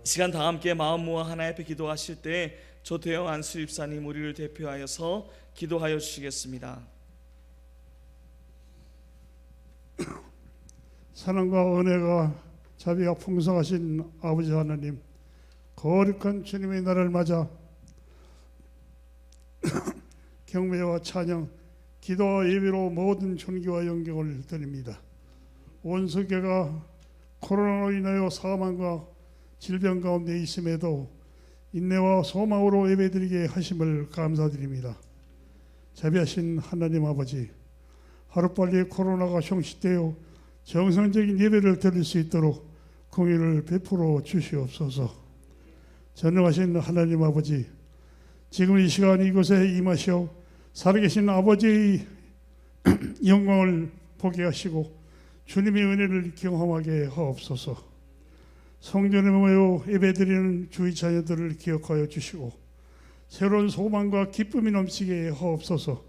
시간 다 함께 마음 모아 하나님 앞에 기도하실 때 조태영 안수집사님 우리를 대표하여서 기도하여 주시겠습니다. 사랑과 은혜가 자비가 풍성하신 아버지 하나님, 거룩한 주님의 날을 맞아 경배와 찬양, 기도와 예배로 모든 존귀와 영광을 드립니다. 온 세계가 코로나로 인하여 사망과 질병 가운데 있음에도 인내와 소망으로 예배드리게 하심을 감사드립니다. 자비하신 하나님 아버지, 하루빨리 코로나가 종식되어 정상적인 예배를 드릴 수 있도록 공의를 베풀어 주시옵소서. 전능하신 하나님 아버지, 지금 이 시간 이곳에 임하시어 살아계신 아버지의 영광을 보게 하시고 주님의 은혜를 경험하게 하옵소서. 성전에 모여 예배드리는 주의 자녀들을 기억하여 주시고 새로운 소망과 기쁨이 넘치게 하옵소서.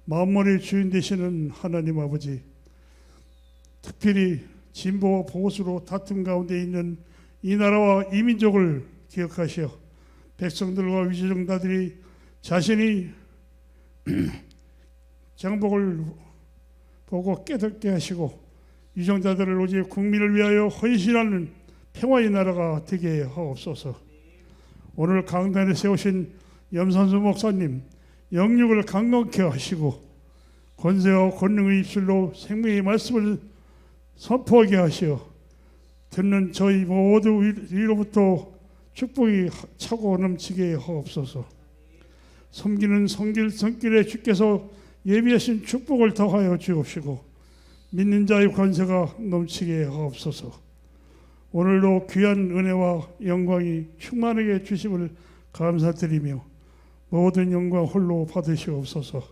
만물의 주인 되시는 하나님 아버지, 특별히 진보와 보수로 다툼 가운데 있는 이 나라와 이 민족을 기억하시어 백성들과 위지정다들이 자신이 정복을 보고 깨닫게 하시고 위정자들을 오직 국민을 위하여 헌신하는 평화의 나라가 되게 하옵소서. 오늘 강단에 세우신 염선수 목사님 영육을 강건케 하시고 권세와 권능의 입술로 생명의 말씀을 선포하게 하시어 듣는 저희 모두 위로부터 축복이 차고 넘치게 하옵소서. 섬기는 성길에 주께서 예비하신 축복을 더하여 주옵시고 믿는 자의 권세가 넘치게 하옵소서. 오늘도 귀한 은혜와 영광이 충만하게 주심을 감사드리며 모든 영광 홀로 받으시옵소서.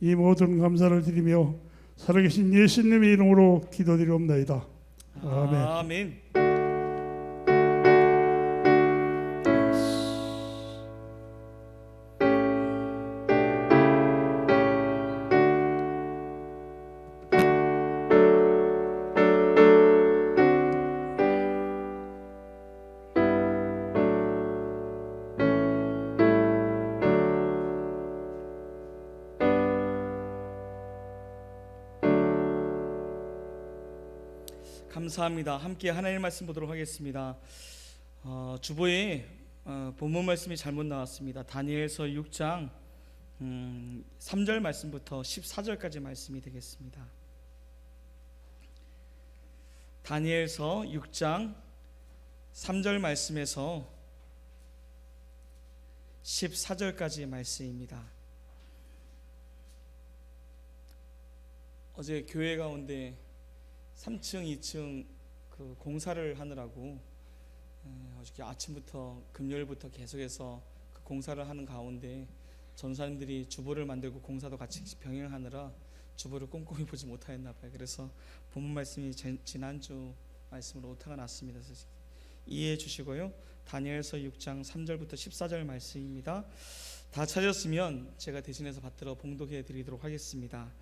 이 모든 감사를 드리며 살아계신 예수님의 이름으로 기도드리옵나이다. 아멘. 아멘. 감사합니다. 함께 하나님의 말씀 보도록 하겠습니다. 주보에 본문 말씀이 잘못 나왔습니다. 다니엘서 6장 3절 말씀부터 14절까지 말씀이 되겠습니다. 다니엘서 6장 3절 말씀에서 14절까지 말씀입니다. 어제 교회 가운데 3층, 2층 그 공사를 하느라고 어저께 아침부터 금요일부터 계속해서 그 공사를 하는 가운데 전사님들이 주보를 만들고 공사도 같이 병행하느라 주보를 꼼꼼히 보지 못하였나 봐요. 그래서 본문 말씀이 지난주 말씀으로 오타가 났습니다. 그래서 이해해 주시고요. 다니엘서 6장 3절부터 14절 말씀입니다. 다 찾았으면 제가 대신해서 받들어 봉독해 드리도록 하겠습니다.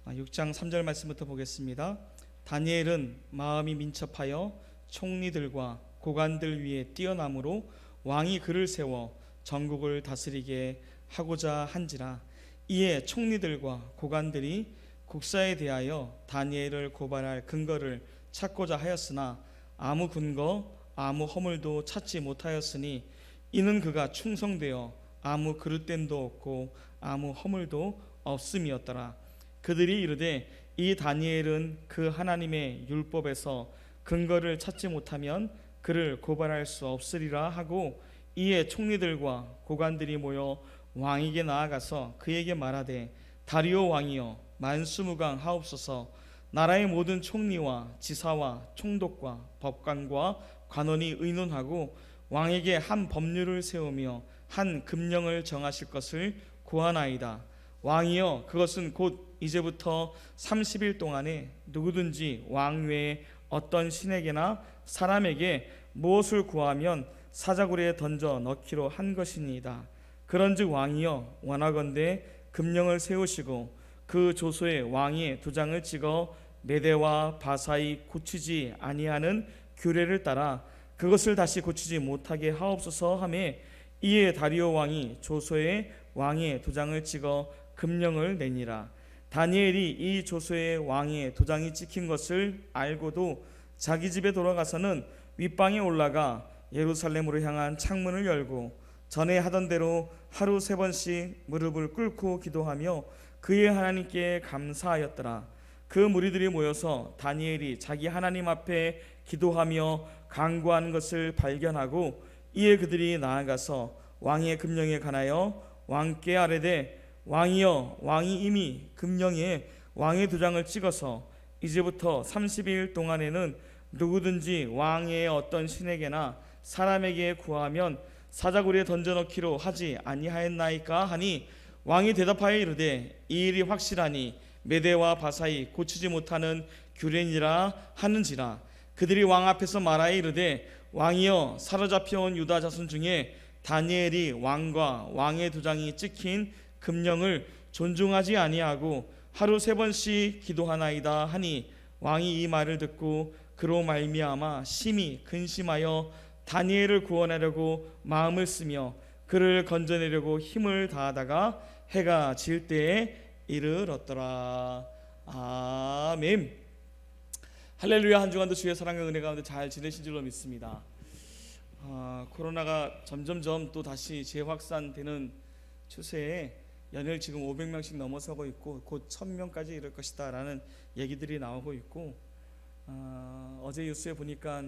6장 3절 말씀부터 보겠습니다. 다니엘은 마음이 민첩하여 총리들과 고관들 위에 뛰어남으로 왕이 그를 세워 전국을 다스리게 하고자 한지라. 이에 총리들과 고관들이 국사에 대하여 다니엘을 고발할 근거를 찾고자 하였으나 아무 근거 아무 허물도 찾지 못하였으니 이는 그가 충성되어 아무 그릇됨도 없고 아무 허물도 없음이었더라. 그들이 이르되 이 다니엘은 그 하나님의 율법에서 근거를 찾지 못하면 그를 고발할 수 없으리라 하고, 이에 총리들과 고관들이 모여 왕에게 나아가서 그에게 말하되 다리오 왕이여 만수무강 하옵소서. 나라의 모든 총리와 지사와 총독과 법관과 관원이 의논하고 왕에게 한 법률을 세우며 한 금령을 정하실 것을 구하나이다. 왕이여 그것은 곧 이제부터 30일 동안에 누구든지 왕 외에 어떤 신에게나 사람에게 무엇을 구하면 사자굴에 던져 넣기로 한 것이니이다. 그런즉 왕이여 원하건대 금령을 세우시고 그 조서에 왕의 도장을 찍어 메대와 바사의 고치지 아니하는 규례를 따라 그것을 다시 고치지 못하게 하옵소서 하매 이에 다리오 왕이 조소의 왕의 도장을 찍어 금령을 내니라. 다니엘이 이 조소의 왕의 도장이 찍힌 것을 알고도 자기 집에 돌아가서는 윗방에 올라가 예루살렘으로 향한 창문을 열고 전에 하던 대로 하루 3번씩 무릎을 꿇고 기도하며 그의 하나님께 감사하였더라. 그 무리들이 모여서 다니엘이 자기 하나님 앞에 기도하며 간구하는 것을 발견하고 이에 그들이 나아가서 왕의 금령에 관하여 왕께 아뢰되 왕이여, 왕이 이미 금령에 왕의 도장을 찍어서 이제부터 30일 동안에는 누구든지 왕의 어떤 신에게나 사람에게 구하면 사자굴에 던져넣기로 하지 아니하였나이까 하니 왕이 대답하여 이르되 이 일이 확실하니 메대와 바사이 고치지 못하는 규례니라 하는지라. 그들이 왕 앞에서 말하여 이르되 왕이여, 사로잡혀온 유다 자손 중에 다니엘이 왕과 왕의 도장이 찍힌 금령을 존중하지 아니하고 하루 3번씩 기도하나이다 하니 왕이 이 말을 듣고 그로 말미암아 심히 근심하여 다니엘을 구원하려고 마음을 쓰며 그를 건져내려고 힘을 다하다가 해가 질 때에 이르렀더라. 아멘. 할렐루야. 한 주간도 주의 사랑과 은혜 가운데 잘 지내신 줄로 믿습니다. 코로나가 점점점 또 다시 재확산되는 추세에 연일 지금 500명씩 넘어서고 있고 곧 1000명까지 이를 것이다 라는 얘기들이 나오고 있고, 어제 뉴스에 보니까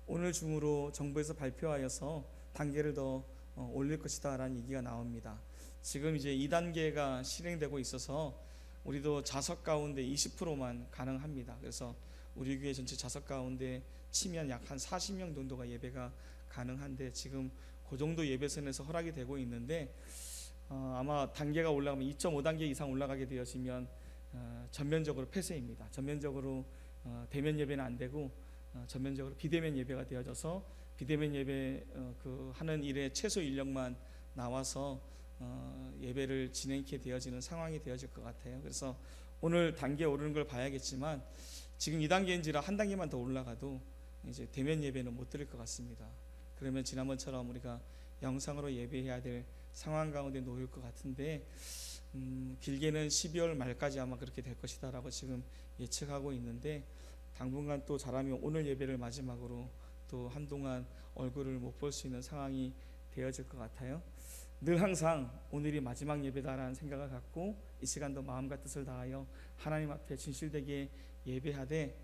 오늘 중으로 정부에서 발표하여서 단계를 더 올릴 것이다 라는 얘기가 나옵니다. 지금 이제 2단계가 실행되고 있어서 우리도 좌석 가운데 20%만 가능합니다. 그래서 우리 교회 전체 좌석 가운데 치면 약 한 40명 정도가 예배가 가능한데 지금 그 정도 예배선에서 허락이 되고 있는데, 아마 단계가 올라가면 2.5단계 이상 올라가게 되어지면 전면적으로 폐쇄입니다. 전면적으로 대면 예배는 안 되고 전면적으로 비대면 예배가 되어져서 비대면 예배 하는 일에 최소 인력만 나와서 예배를 진행케 되어지는 상황이 되어질 것 같아요. 그래서 오늘 단계 오르는 걸 봐야겠지만 지금 2단계인지라 한 단계만 더 올라가도 이제 대면 예배는 못 드릴 것 같습니다. 그러면 지난번처럼 우리가 영상으로 예배해야 될 상황 가운데 놓일 것 같은데, 길게는 12월 말까지 아마 그렇게 될 것이다 라고 지금 예측하고 있는데, 당분간 또 잘하면 오늘 예배를 마지막으로 또 한동안 얼굴을 못 볼 수 있는 상황이 되어질 것 같아요. 늘 항상 오늘이 마지막 예배다라는 생각을 갖고 이 시간도 마음과 뜻을 다하여 하나님 앞에 진실되게 예배하되,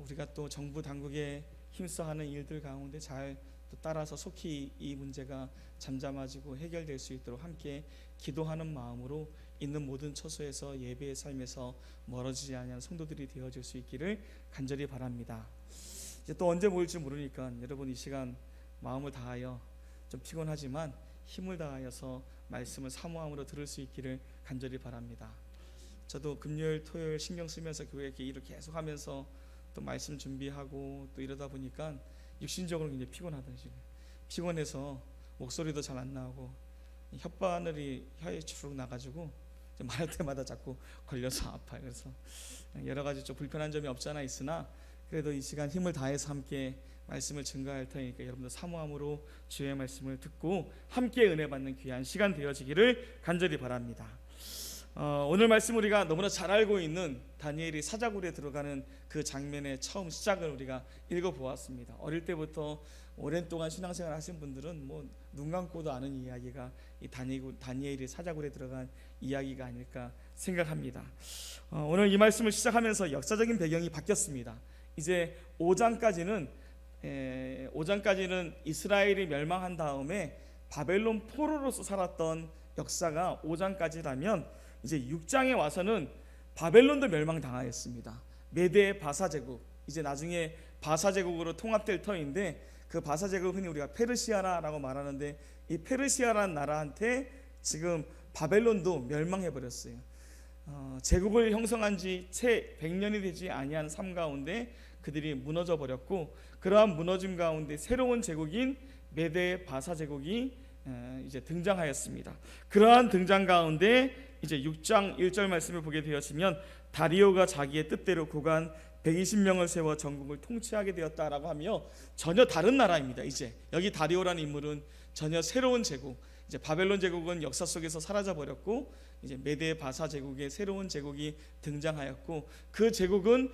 우리가 또 정부 당국에 힘써하는 일들 가운데 잘 또 따라서 속히 이 문제가 잠잠해지고 해결될 수 있도록 함께 기도하는 마음으로 있는 모든 처소에서 예배의 삶에서 멀어지지 않는 성도들이 되어질 수 있기를 간절히 바랍니다. 이제 또 언제 모일지 모르니까 여러분 이 시간 마음을 다하여 좀 피곤하지만 힘을 다하여서 말씀을 사모함으로 들을 수 있기를 간절히 바랍니다. 저도 금요일 토요일 신경 쓰면서 교회 일을 계속 하면서 또 말씀 준비하고 또 이러다 보니까 육신적으로 굉장히 피곤하더라고요. 피곤해서 목소리도 잘 안 나오고 혓바늘이 혀에 주르륵 나가지고 말할 때마다 자꾸 걸려서 아파요. 그래서 여러 가지 좀 불편한 점이 없지 않아 있으나 그래도 이 시간 힘을 다해서 함께 말씀을 증거할 테니까 여러분들 사모함으로 주의 말씀을 듣고 함께 은혜 받는 귀한 시간 되어지기를 간절히 바랍니다. 오늘 말씀 우리가 너무나 잘 알고 있는 다니엘이 사자굴에 들어가는 그 장면의 처음 시작을 우리가 읽어보았습니다. 어릴 때부터 오랜 동안 신앙생활 하신 분들은 뭐 눈 감고도 아는 이야기가 이 다니엘이 사자굴에 들어간 이야기가 아닐까 생각합니다. 오늘 이 말씀을 시작하면서 역사적인 배경이 바뀌었습니다. 이제 5장까지는 이스라엘이 멸망한 다음에 바벨론 포로로서 살았던 역사가 5장까지라면 이제 6장에 와서는 바벨론도 멸망당하였습니다. 메대 바사 제국, 이제 나중에 바사 제국으로 통합될 터인데 그 바사 제국 흔히 우리가 페르시아라고 말하는데 이 페르시아라는 나라한테 지금 바벨론도 멸망해 버렸어요. 제국을 형성한 지 채 100년이 되지 아니한 삶 가운데 그들이 무너져 버렸고, 그러한 무너짐 가운데 새로운 제국인 메대 바사 제국이 이제 등장하였습니다. 그러한 등장 가운데 이제 6장 1절 말씀을 보게 되었으면 다리오가 자기의 뜻대로 고간 120명을 세워 전국을 통치하게 되었다라고 하며 전혀 다른 나라입니다. 이제 여기 다리오라는 인물은 전혀 새로운 제국, 이제 바벨론 제국은 역사 속에서 사라져 버렸고 이제 메데 바사 제국의 새로운 제국이 등장하였고, 그 제국은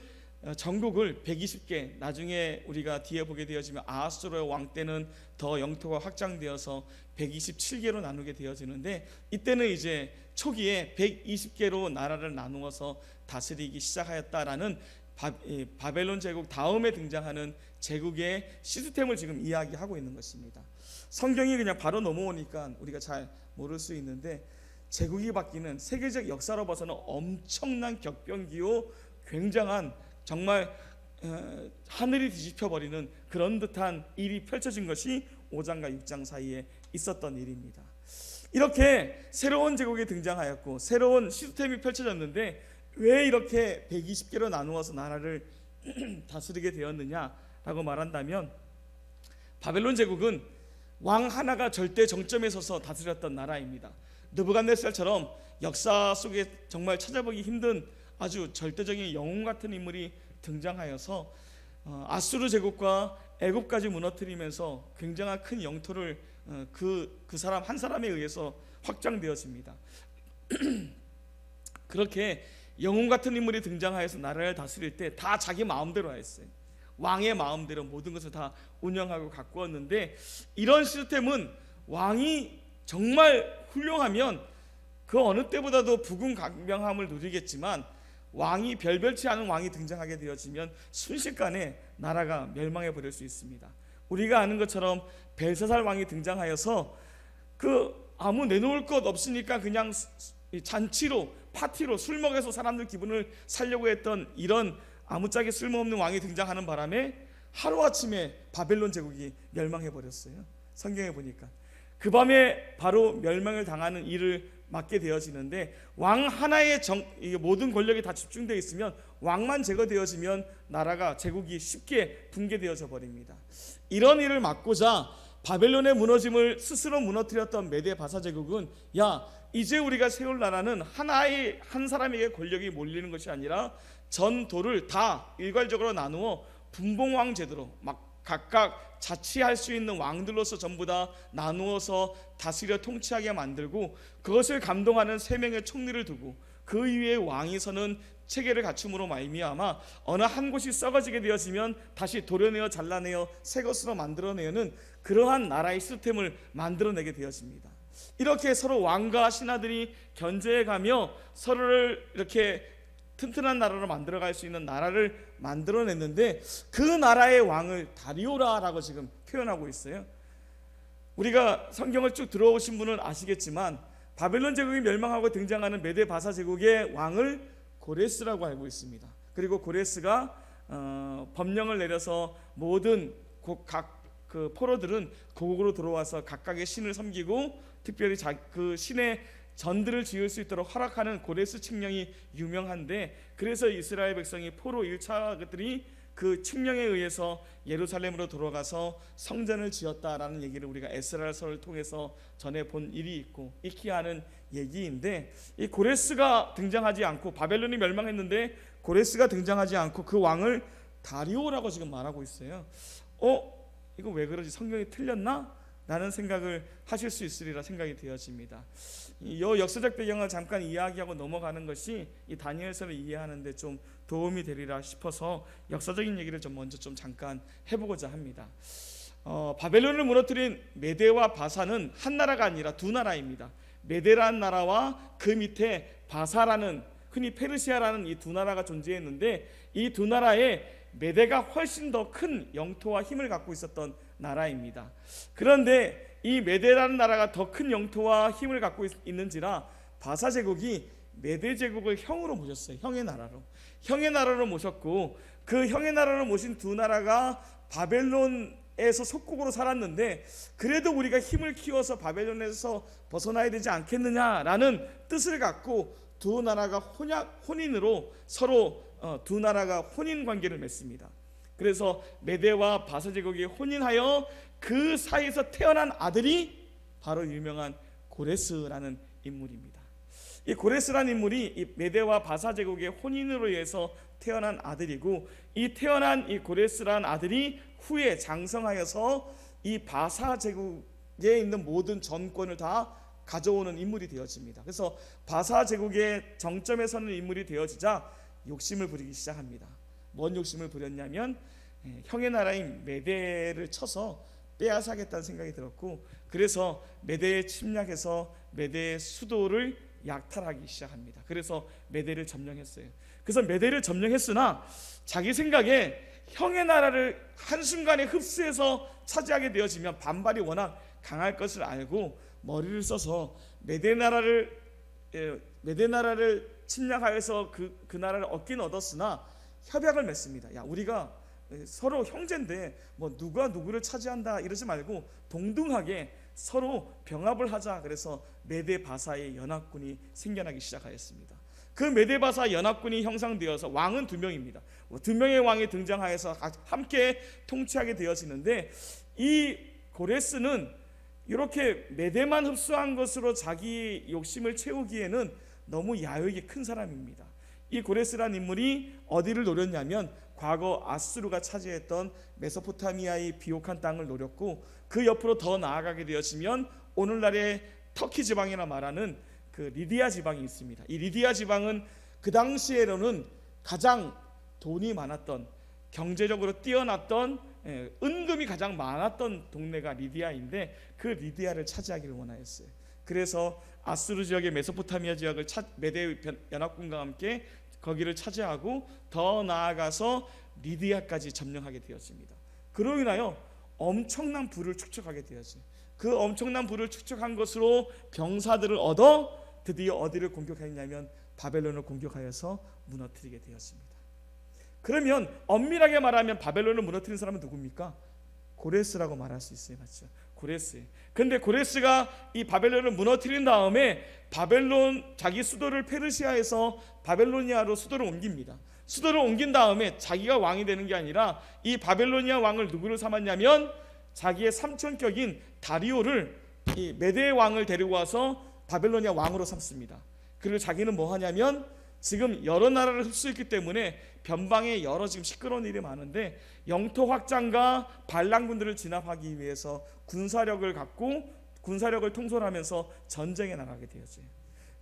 전국을 120개, 나중에 우리가 뒤에 보게 되어지면 아하수르의 왕 때는 더 영토가 확장되어서 127개로 나누게 되어지는데, 이때는 이제 초기에 120개로 나라를 나누어서 다스리기 시작하였다라는 바벨론 제국 다음에 등장하는 제국의 시스템을 지금 이야기하고 있는 것입니다. 성경이 그냥 바로 넘어오니까 우리가 잘 모를 수 있는데, 제국이 바뀌는 세계적 역사로 봐서는 엄청난 격변기요, 굉장한 정말 하늘이 뒤집혀 버리는 그런 듯한 일이 펼쳐진 것이 5장과 6장 사이에 있었던 일입니다. 이렇게 새로운 제국이 등장하였고 새로운 시스템이 펼쳐졌는데, 왜 이렇게 120개로 나누어서 나라를 다스리게 되었느냐라고 말한다면, 바벨론 제국은 왕 하나가 절대 정점에 서서 다스렸던 나라입니다. 느부갓네살처럼 역사 속에 정말 찾아보기 힘든 아주 절대적인 영웅 같은 인물이 등장하여서 아수르 제국과 애굽까지 무너뜨리면서 굉장한 큰 영토를 그 사람 한 사람에 의해서 확장되어집니다. 그렇게 영웅 같은 인물이 등장하여서 나라를 다스릴 때 다 자기 마음대로 했어요. 왕의 마음대로 모든 것을 다 운영하고 가꾸었는데, 이런 시스템은 왕이 정말 훌륭하면 그 어느 때보다도 부궁강명함을 누리겠지만, 왕이 별별치 않은 왕이 등장하게 되어지면 순식간에 나라가 멸망해 버릴 수 있습니다. 우리가 아는 것처럼 벨사살 왕이 등장하여서 그 아무 내놓을 것 없으니까 그냥 잔치로 파티로 술 먹여서 사람들 기분을 살려고 했던 이런 아무짝에 쓸모없는 왕이 등장하는 바람에 하루아침에 바벨론 제국이 멸망해 버렸어요. 성경에 보니까 그 밤에 바로 멸망을 당하는 일을 맡게 되어지는데, 왕 하나의 모든 권력이 다 집중되어 있으면, 왕만 제거되어지면 나라가 제국이 쉽게 붕괴되어져 버립니다. 이런 일을 막고자 바벨론의 무너짐을 스스로 무너뜨렸던 메데 바사 제국은, 야, 이제 우리가 세울 나라는 한 사람에게 권력이 몰리는 것이 아니라 전도를 다 일괄적으로 나누어 분봉왕 제도로 막 각각 자치할 수 있는 왕들로서 전부 다 나누어서 다스려 통치하게 만들고, 그것을 감동하는 3명의 총리를 두고 그 위에 왕이 서는 체계를 갖춤으로 말미암아 어느 한 곳이 썩어지게 되어지면 다시 도려내어 잘라내어 새 것으로 만들어내는 그러한 나라의 시스템을 만들어내게 되어집니다. 이렇게 서로 왕과 신하들이 견제해가며 서로를 이렇게 튼튼한 나라로 만들어갈 수 있는 나라를 만들어냈는데, 그 나라의 왕을 다리오라라고 지금 표현하고 있어요. 우리가 성경을 쭉 들어오신 분은 아시겠지만 바벨론 제국이 멸망하고 등장하는 메데 바사 제국의 왕을 고레스라고 알고 있습니다. 그리고 고레스가 법령을 내려서 모든 각 그 포로들은 고국으로 들어와서 각각의 신을 섬기고 특별히 그 신의 전들을 지을 수 있도록 허락하는 고레스 칙령이 유명한데, 그래서 이스라엘 백성이 포로 1차 그들이 그 칙령에 의해서 예루살렘으로 돌아가서 성전을 지었다라는 얘기를 우리가 에스라서를 통해서 전해 본 일이 있고 익히 아는 얘기인데, 이 고레스가 등장하지 않고, 바벨론이 멸망했는데 고레스가 등장하지 않고 그 왕을 다리오라고 지금 말하고 있어요. 이거 왜 그러지? 성경이 틀렸나? 라는 생각을 하실 수 있으리라 생각이 되어집니다. 이 역사적 배경을 잠깐 이야기하고 넘어가는 것이 이 다니엘서를 이해하는데 좀 도움이 되리라 싶어서 역사적인 얘기를 좀 먼저 좀 잠깐 해보고자 합니다. 바벨론을 무너뜨린 메데와 바사는 한 나라가 아니라 두 나라입니다. 메데라는 나라와 그 밑에 바사라는, 흔히 페르시아라는 이 두 나라가 존재했는데, 이 두 나라에 메데가 훨씬 더 큰 영토와 힘을 갖고 있었던 나라입니다. 그런데 이 메데라는 나라가 더 큰 영토와 힘을 갖고 있는지라 바사 제국이 메데 제국을 형으로 모셨어요. 형의 나라로 모셨고, 그 형의 나라로 모신 두 나라가 바벨론에서 속국으로 살았는데, 그래도 우리가 힘을 키워서 바벨론에서 벗어나야 되지 않겠느냐라는 뜻을 갖고 두 나라가 혼인으로 서로 두 나라가 혼인 관계를 맺습니다. 그래서 메데와 바사 제국이 혼인하여 그 사이에서 태어난 아들이 바로 유명한 고레스라는 인물입니다. 이 고레스라는 인물이 이 메데와 바사 제국의 혼인으로 인해서 태어난 아들이고, 이 태어난 이 고레스라는 아들이 후에 장성하여서 이 바사 제국에 있는 모든 전권을 다 가져오는 인물이 되어집니다. 그래서 바사 제국의 정점에 서는 인물이 되어지자 욕심을 부리기 시작합니다. 뭔 욕심을 부렸냐면 형의 나라인 메대를 쳐서 빼앗아겠다는 생각이 들었고, 그래서 메대에 침략해서 메대의 수도를 약탈하기 시작합니다. 그래서 메대를 점령했어요. 그래서 메대를 점령했으나 자기 생각에 형의 나라를 한순간에 흡수해서 차지하게 되어지면 반발이 워낙 강할 것을 알고 머리를 써서 메대 나라를 침략하여서 그 나라를 얻긴 얻었으나 협약을 맺습니다. 야, 우리가 서로 형제인데 뭐 누가 누구를 차지한다 이러지 말고 동등하게 서로 병합을 하자. 그래서 메대 바사의 연합군이 생겨나기 시작하였습니다. 그 메대 바사 연합군이 형성되어서 왕은 2명입니다. 2명의 왕이 등장하여서 함께 통치하게 되어지는데, 이 고레스는 이렇게 메대만 흡수한 것으로 자기 욕심을 채우기에는 너무 야욕이 큰 사람입니다. 이 고레스라는 인물이 어디를 노렸냐면 과거 아수르가 차지했던 메소포타미아의 비옥한 땅을 노렸고, 그 옆으로 더 나아가게 되어지면 오늘날의 터키 지방이라 말하는 그 리디아 지방이 있습니다. 이 리디아 지방은 그 당시에로는 가장 돈이 많았던, 경제적으로 뛰어났던, 은금이 가장 많았던 동네가 리디아인데 그 리디아를 차지하기를 원하였어요. 그래서 아수르 지역의 메소포타미아 지역을 메대 연합군과 함께 거기를 차지하고 더 나아가서 리디아까지 점령하게 되었습니다. 그로 인하여 엄청난 부를 축적하게 되었어요. 그 엄청난 부를 축적한 것으로 병사들을 얻어 드디어 어디를 공격했냐면 바벨론을 공격하여서 무너뜨리게 되었습니다. 그러면 엄밀하게 말하면 바벨론을 무너뜨린 사람은 누굽니까? 고레스라고 말할 수 있어요. 맞죠? 고레스. 근데 고레스가 이 바벨론을 무너뜨린 다음에 자기 수도를 페르시아에서 바벨로니아로 수도를 옮깁니다. 수도를 옮긴 다음에 자기가 왕이 되는 게 아니라 이 바벨로니아 왕을 누구를 삼았냐면 자기의 삼촌격인 다리오를, 이 메대의 왕을 데리고 와서 바벨로니아 왕으로 삼습니다. 그리고 자기는 뭐 하냐면 지금 여러 나라를 흡수했기 때문에 변방에 여러 지금 시끄러운 일이 많은데 영토 확장과 반란군들을 진압하기 위해서 군사력을 갖고 군사력을 통솔하면서 전쟁에 나가게 되었어요.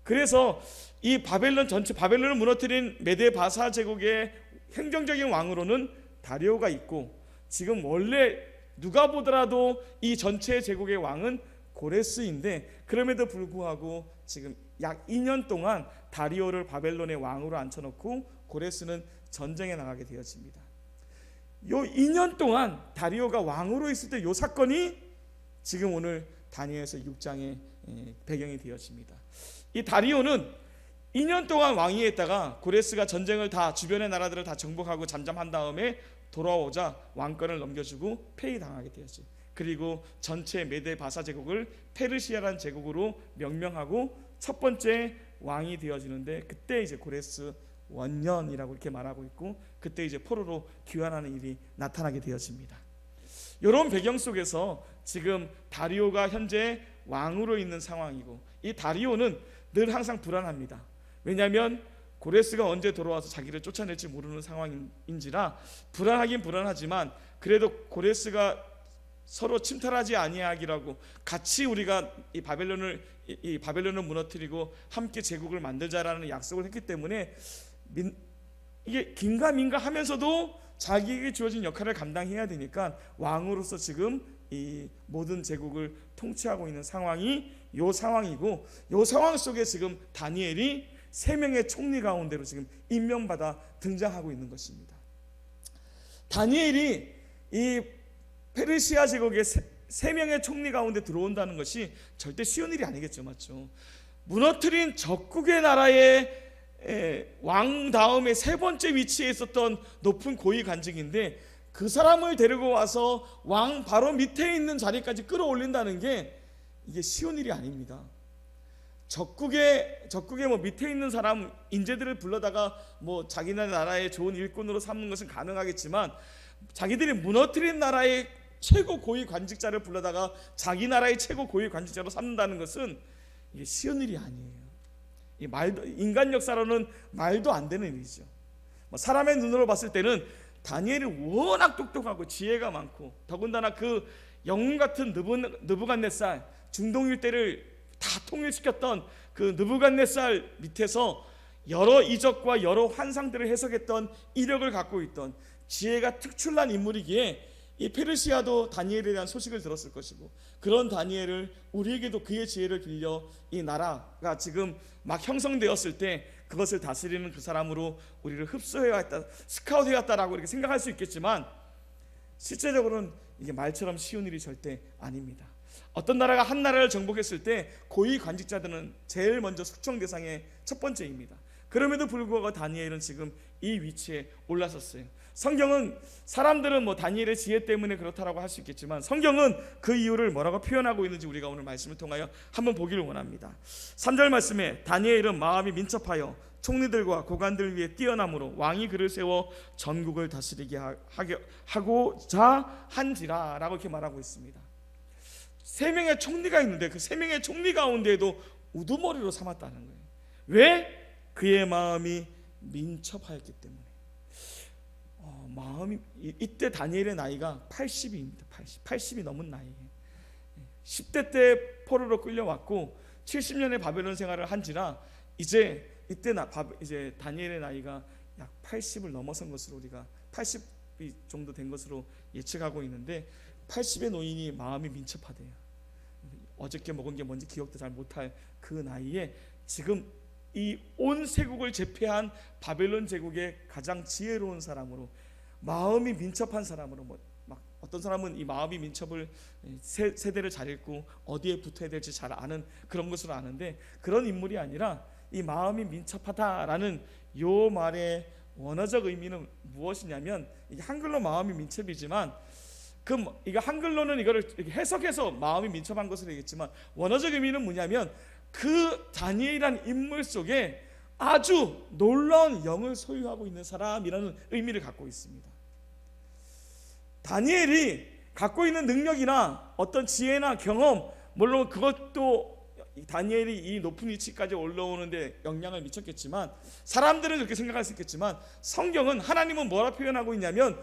그래서 이 바벨론을 무너뜨린 메데 바사 제국의 행정적인 왕으로는 다리오가 있고, 지금 원래 누가 보더라도 이 전체 제국의 왕은 고레스인데, 그럼에도 불구하고 지금 약 2년 동안 다리오를 바벨론의 왕으로 앉혀놓고 고레스는 전쟁에 나가게 되어집니다. 요 2년 동안 다리오가 왕으로 있을 때 요 사건이 지금 오늘 다니엘서 6장의 배경이 되어집니다. 이 다리오는 2년 동안 왕위했다가 고레스가 전쟁을 다 주변의 나라들을 다 정복하고 잠잠한 다음에 돌아오자 왕권을 넘겨주고 폐위당하게 되었어요. 그리고 전체 메데 바사 제국을 페르시아라는 제국으로 명명하고 첫 번째 왕이 되어지는데, 그때 이제 고레스 원년이라고 이렇게 말하고 있고, 그때 이제 포로로 귀환하는 일이 나타나게 되어집니다. 이런 배경 속에서 지금 다리오가 현재 왕으로 있는 상황이고, 이 다리오는 늘 항상 불안합니다. 왜냐하면 고레스가 언제 돌아와서 자기를 쫓아낼지 모르는 상황인지라 불안하긴 불안하지만, 그래도 고레스가 서로 침탈하지 아니하기라고 같이 우리가 이 바벨론을 무너뜨리고 함께 제국을 만들자라는 약속을 했기 때문에 이게 긴가민가 하면서도 자기에게 주어진 역할을 감당해야 되니까 왕으로서 지금 이 모든 제국을 통치하고 있는 상황이 요 상황이고, 요 상황 속에 지금 다니엘이 3명의 총리 가운데로 지금 임명받아 등장하고 있는 것입니다. 다니엘이 이 페르시아 제국의 3명의 총리 가운데 들어온다는 것이 절대 쉬운 일이 아니겠죠. 맞죠? 무너뜨린 적국의 나라의 왕 다음에 3번째 위치에 있었던 높은 고위 관직인데, 그 사람을 데리고 와서 왕 바로 밑에 있는 자리까지 끌어올린다는 게 이게 쉬운 일이 아닙니다. 적국의 뭐 밑에 있는 사람 인재들을 불러다가 뭐 자기네 나라의 좋은 일꾼으로 삼는 것은 가능하겠지만, 자기들이 무너뜨린 나라의 최고 고위 관직자를 불러다가 자기 나라의 최고 고위 관직자로 삼는다는 것은 이게 쉬운 일이 아니에요. 인간 역사로는 말도 안 되는 일이죠. 사람의 눈으로 봤을 때는 다니엘이 워낙 똑똑하고 지혜가 많고, 더군다나 그 영웅 같은 느부갓네살, 중동 일대를 다 통일시켰던 그 느부갓네살 밑에서 여러 이적과 여러 환상들을 해석했던 이력을 갖고 있던 지혜가 특출난 인물이기에 이 페르시아도 다니엘에 대한 소식을 들었을 것이고, 그런 다니엘을 우리에게도 그의 지혜를 빌려 이 나라가 지금 막 형성되었을 때 그것을 다스리는 그 사람으로 우리를 흡수해왔다, 스카우트해왔다라고 이렇게 생각할 수 있겠지만, 실제적으로는 이게 말처럼 쉬운 일이 절대 아닙니다. 어떤 나라가 한 나라를 정복했을 때 고위 관직자들은 제일 먼저 숙청 대상의 첫 번째입니다. 그럼에도 불구하고 다니엘은 지금 이 위치에 올라섰어요. 성경은, 사람들은 뭐 다니엘의 지혜 때문에 그렇다라고 할 수 있겠지만, 성경은 그 이유를 뭐라고 표현하고 있는지 우리가 오늘 말씀을 통하여 한번 보기를 원합니다. 3절 말씀에 다니엘은 마음이 민첩하여 총리들과 고관들 위에 뛰어남으로 왕이 그를 세워 전국을 다스리게 하고자 한지라 라고 이렇게 말하고 있습니다. 3명의 총리가 있는데 그 3명의 총리 가운데에도 우두머리로 삼았다는 거예요. 왜? 그의 마음이 민첩하였기 때문에. 마음이, 이때 다니엘의 나이가 80입니다. 80이 넘은 나이에 10대 때 포로로 끌려왔고 70년의 바벨론 생활을 한지라 이제 다니엘의 나이가 약 80을 넘어선 것으로, 우리가 80이 정도 된 것으로 예측하고 있는데, 80의 노인이 마음이 민첩하대요. 어저께 먹은 게 뭔지 기억도 잘 못할 그 나이에 지금 이 온 세국을 제패한 바벨론 제국의 가장 지혜로운 사람으로, 마음이 민첩한 사람으로, 막 어떤 사람은 이 마음이 민첩을 세대를 잘 읽고 어디에 붙어야 될지 잘 아는 그런 것으로 아는데, 그런 인물이 아니라 이 마음이 민첩하다라는 요 말의 원어적 의미는 무엇이냐면, 이게 한글로 마음이 민첩이지만 이거 한글로는 이거를 해석해서 마음이 민첩한 것을 얘기했지만, 원어적 의미는 뭐냐면 그 다니엘이라는 인물 속에 아주 놀라운 영을 소유하고 있는 사람이라는 의미를 갖고 있습니다. 다니엘이 갖고 있는 능력이나 어떤 지혜나 경험, 물론 그것도 다니엘이 이 높은 위치까지 올라오는데 영향을 미쳤겠지만, 사람들은 그렇게 생각할 수 있겠지만, 성경은, 하나님은 뭐라 표현하고 있냐면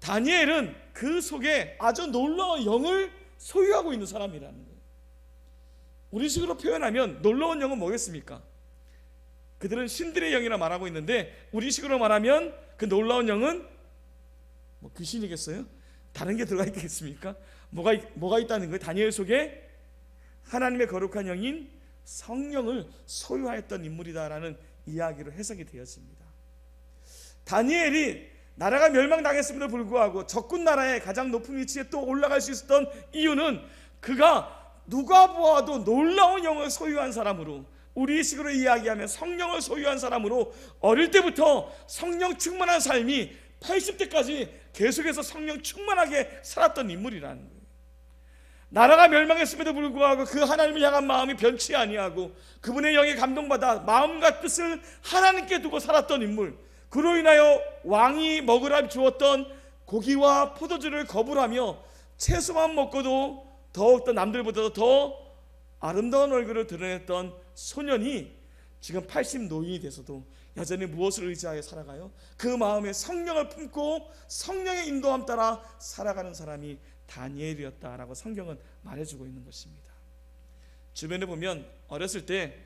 다니엘은 그 속에 아주 놀라운 영을 소유하고 있는 사람이라는 거예요. 우리식으로 표현하면 놀라운 영은 뭐겠습니까? 그들은 신들의 영이라 말하고 있는데, 우리식으로 말하면 그 놀라운 영은 뭐 귀신이겠어요? 다른 게 들어가 있겠습니까? 뭐가 있다는 거예요? 다니엘 속에 하나님의 거룩한 영인 성령을 소유하였던 인물이다라는 이야기로 해석이 되었습니다. 다니엘이 나라가 멸망당했음에도 불구하고 적군 나라의 가장 높은 위치에 또 올라갈 수 있었던 이유는, 그가 누가 보아도 놀라운 영을 소유한 사람으로, 우리식으로 이야기하면 성령을 소유한 사람으로, 어릴 때부터 성령 충만한 삶이 80대까지 계속해서 성령 충만하게 살았던 인물이라는 거예요. 나라가 멸망했음에도 불구하고 그 하나님을 향한 마음이 변치 아니하고 그분의 영에 감동받아 마음과 뜻을 하나님께 두고 살았던 인물, 그로 인하여 왕이 먹으라 주었던 고기와 포도주를 거부하며 채소만 먹고도 더욱더 남들보다도 더 아름다운 얼굴을 드러냈던 소년이 지금 80 노인이 돼서도 여전히 무엇을 의지하여 살아가요? 그 마음에 성령을 품고 성령의 인도함 따라 살아가는 사람이 다니엘이었다라고 성경은 말해주고 있는 것입니다. 주변에 보면 어렸을 때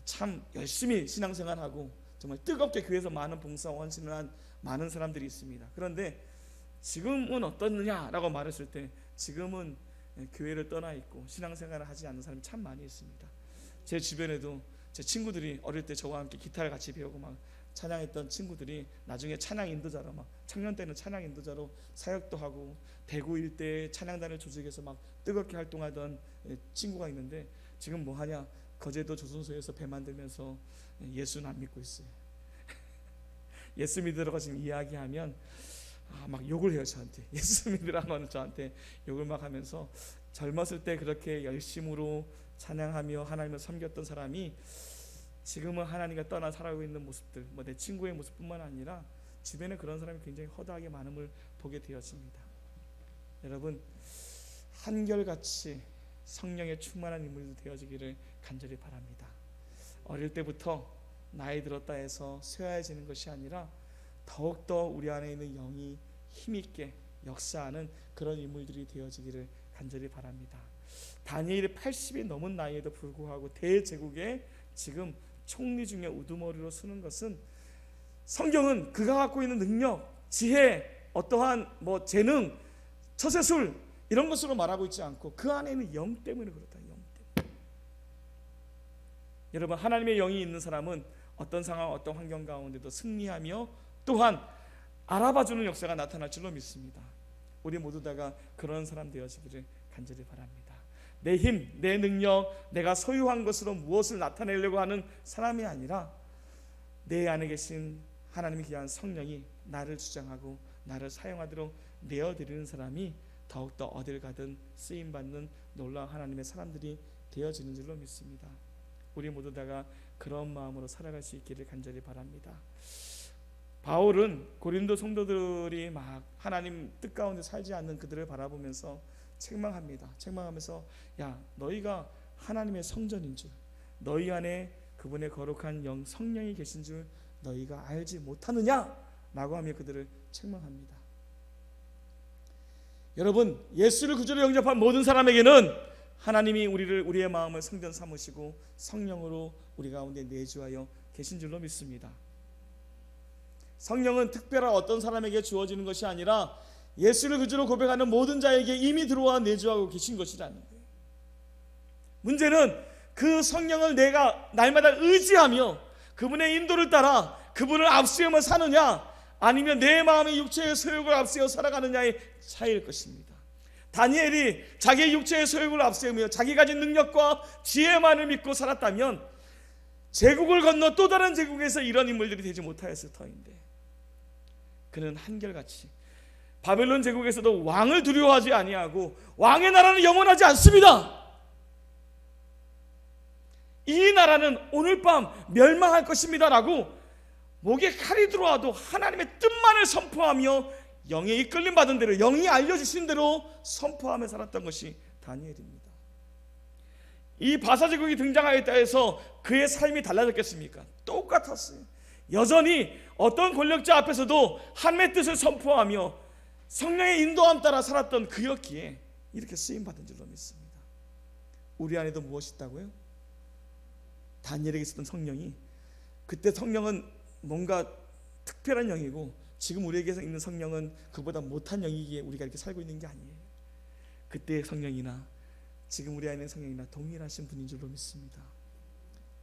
참 열심히 신앙생활하고 정말 뜨겁게 교회에서 많은 봉사와 헌신을 한 많은 사람들이 있습니다. 그런데 지금은 어떻느냐라고 말했을 때, 지금은 교회를 떠나 있고 신앙생활을 하지 않는 사람이 참 많이 있습니다. 제 주변에도 제 친구들이 어릴 때 저와 함께 기타를 같이 배우고 막 찬양했던 친구들이 나중에 찬양 인도자로, 막 청년 때는 찬양 인도자로 사역도 하고 대구 일대 찬양단을 조직해서 막 뜨겁게 활동하던 친구가 있는데, 지금 뭐 하냐, 거제도 조선소에서 배 만들면서 예수는 안 믿고 있어요. 예수 믿으라고 지금 이야기하면 막 욕을 해요, 저한테. 예수 믿으라고 하는 저한테 욕을 막 하면서, 젊었을 때 그렇게 열심으로 찬양하며 하나님을 섬겼던 사람이 지금은 하나님과 떠나 살아가고 있는 모습들, 뭐 내 친구의 모습뿐만 아니라 주변에 그런 사람이 굉장히 허다하게 많음을 보게 되었습니다. 여러분, 한결같이 성령의 충만한 인물이 되어지기를 간절히 바랍니다. 어릴 때부터 나이 들었다 해서 쇠하해지는 것이 아니라 더욱더 우리 안에 있는 영이 힘있게 역사하는 그런 인물들이 되어지기를 간절히 바랍니다. 다니엘이 80이 넘은 나이에도 불구하고 대제국의 지금 총리 중에 우두머리로 서는 것은, 성경은 그가 갖고 있는 능력, 지혜, 어떠한 재능, 처세술 이런 것으로 말하고 있지 않고 그 안에 있는 영 때문에 그렇다. 영 때문에. 여러분, 하나님의 영이 있는 사람은 어떤 상황, 어떤 환경 가운데도 승리하며 또한 알아봐주는 역사가 나타날 줄로 믿습니다. 우리 모두 다가 그런 사람 되어지기를 간절히 바랍니다. 내 힘, 내 능력, 내가 소유한 것으로 무엇을 나타내려고 하는 사람이 아니라 내 안에 계신 하나님의 귀한 성령이 나를 주장하고 나를 사용하도록 내어드리는 사람이 더욱더 어딜 가든 쓰임받는 놀라운 하나님의 사람들이 되어지는 줄로 믿습니다. 우리 모두 다가 그런 마음으로 살아갈 수 있기를 간절히 바랍니다. 바울은 고린도 성도들이 막 하나님 뜻 가운데 살지 않는 그들을 바라보면서 책망합니다. 책망하면서, 야, 너희가 하나님의 성전인 줄, 너희 안에 그분의 거룩한 영 성령이 계신 줄 너희가 알지 못하느냐? 라고 하며 그들을 책망합니다. 여러분, 예수를 구주로 영접한 모든 사람에게는 하나님이 우리의 마음을 성전 삼으시고 성령으로 우리 가운데 내주하여 계신 줄로 믿습니다. 성령은 특별한 어떤 사람에게 주어지는 것이 아니라 예수를 구주로 고백하는 모든 자에게 이미 들어와 내주하고 계신 것이라는 거예요. 문제는 그 성령을 내가 날마다 의지하며 그분의 인도를 따라 그분을 앞세우며 사느냐, 아니면 내 마음의 육체의 소욕을 앞세워 살아가느냐의 차이일 것입니다. 다니엘이 자기의 육체의 소욕을 앞세우며 자기 가진 능력과 지혜만을 믿고 살았다면 제국을 건너 또 다른 제국에서 이런 인물들이 되지 못하였을 터인데, 그는 한결같이 바벨론 제국에서도 왕을 두려워하지 아니하고 왕의 나라는 영원하지 않습니다. 이 나라는 오늘 밤 멸망할 것입니다 라고 목에 칼이 들어와도 하나님의 뜻만을 선포하며 영에 이끌림 받은 대로, 영이 알려주신 대로 선포하며 살았던 것이 다니엘입니다. 이 바사 제국이 등장하였다 해서 그의 삶이 달라졌겠습니까? 똑같았어요. 여전히 어떤 권력자 앞에서도 하나님의 뜻을 선포하며 성령의 인도함 따라 살았던 그였기에 이렇게 쓰임받은 줄로 믿습니다. 우리 안에도 무엇이 있다고요? 다니엘에게 있었던 성령이, 그때 성령은 뭔가 특별한 영이고 지금 우리에게 있는 성령은 그보다 못한 영이기에 우리가 이렇게 살고 있는 게 아니에요. 그때의 성령이나 지금 우리 안에 있는 성령이나 동일하신 분인 줄로 믿습니다.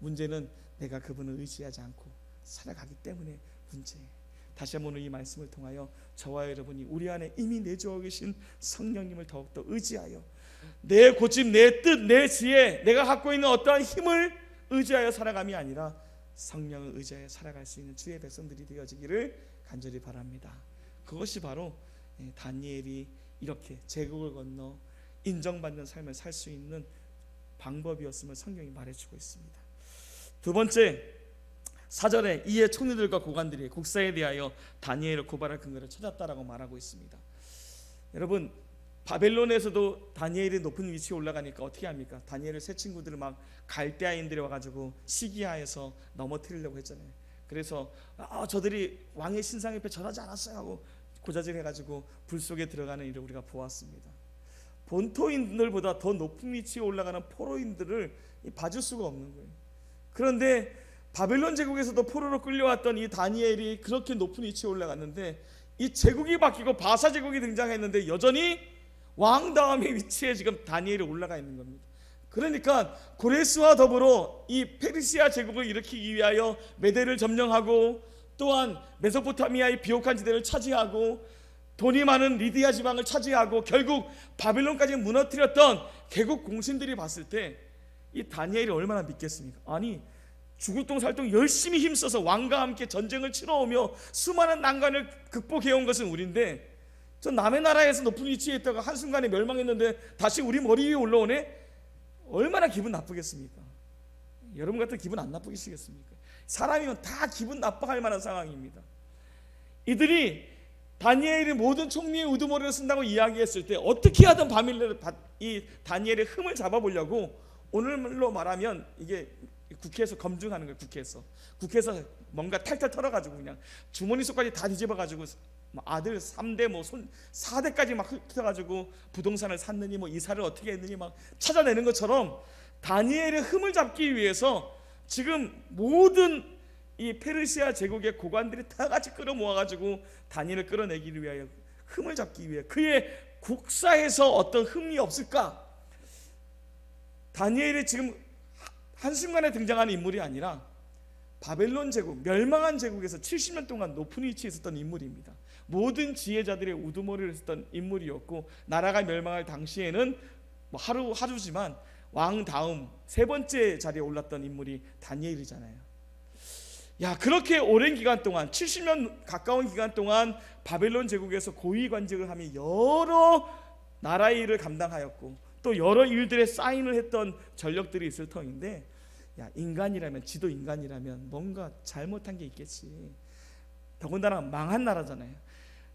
문제는 내가 그분을 의지하지 않고 살아가기 때문에 문제예요. 다시 한번 이 말씀을 통하여 저와 여러분이 우리 안에 이미 내주어 계신 성령님을 더욱더 의지하여 내 고집, 내 뜻, 내 지혜, 내가 갖고 있는 어떠한 힘을 의지하여 살아감이 아니라 성령을 의지하여 살아갈 수 있는 주의 백성들이 되어지기를 간절히 바랍니다. 그것이 바로 다니엘이 이렇게 제국을 건너 인정받는 삶을 살 수 있는 방법이었음을 성경이 말해주고 있습니다. 두 번째, 4절에 이에 총리들과 고관들이 국사에 대하여 다니엘을 고발할 근거를 찾았다라고 말하고 있습니다. 여러분, 바벨론에서도 다니엘이 높은 위치에 올라가니까 어떻게 합니까? 다니엘을 새 친구들을 막 갈대아인들이 와가지고 시기하에서 넘어뜨리려고 했잖아요. 그래서 저들이 왕의 신상 옆에 절하지 않았어요 하고 고자질해가지고 불 속에 들어가는 일을 우리가 보았습니다. 본토인들보다 더 높은 위치에 올라가는 포로인들을 봐줄 수가 없는 거예요. 그런데 바벨론 제국에서도 포로로 끌려왔던 이 다니엘이 그렇게 높은 위치에 올라갔는데, 이 제국이 바뀌고 바사 제국이 등장했는데 여전히 왕 다음의 위치에 지금 다니엘이 올라가 있는 겁니다. 그러니까 고레스와 더불어 이 페르시아 제국을 일으키기 위하여 메대를 점령하고 또한 메소포타미아의 비옥한 지대를 차지하고 돈이 많은 리디아 지방을 차지하고 결국 바벨론까지 무너뜨렸던 개국 공신들이 봤을 때 이 다니엘이 얼마나 믿겠습니까? 아니, 죽을 똥살똥 열심히 힘써서 왕과 함께 전쟁을 치러오며 수많은 난관을 극복해온 것은 우리인데, 저 남의 나라에서 높은 위치에 있다가 한순간에 멸망했는데 다시 우리 머리 위에 올라오네? 얼마나 기분 나쁘겠습니까? 여러분 같은 기분 안 나쁘시겠습니까? 사람이면 다 기분 나빠할 만한 상황입니다. 이들이 다니엘이 모든 총리의 우두머리를 쓴다고 이야기했을 때 어떻게 하든 이 다니엘의 흠을 잡아보려고, 오늘로 말하면 이게 국회에서 검증하는 거예요. 국회에서 뭔가 탈탈 털어가지고 그냥 주머니 속까지 다 뒤집어가지고 아들 3대 뭐 손 4대까지 막 흩어가지고 부동산을 샀느니 뭐 이사를 어떻게 했느니 막 찾아내는 것처럼 다니엘의 흠을 잡기 위해서 지금 모든 이 페르시아 제국의 고관들이 다 같이 끌어모아가지고 다니엘을 끌어내기 위하여 흠을 잡기 위해 그의 국사에서 어떤 흠이 없을까? 다니엘이 지금 한순간에 등장하는 인물이 아니라 바벨론 제국, 멸망한 제국에서 70년 동안 높은 위치에 있었던 인물입니다. 모든 지혜자들의 우두머리를 했던 인물이었고 나라가 멸망할 당시에는 뭐 하루지만 왕 다음 세 번째 자리에 올랐던 인물이 다니엘이잖아요. 야, 그렇게 오랜 기간 동안 70년 가까운 기간 동안 바벨론 제국에서 고위 관직을 하며 여러 나라의 일을 감당하였고 또 여러 일들에 사인을 했던 전력들이 있을 터인데, 야, 인간이라면, 지도 인간이라면 뭔가 잘못한 게 있겠지. 더군다나 망한 나라잖아요.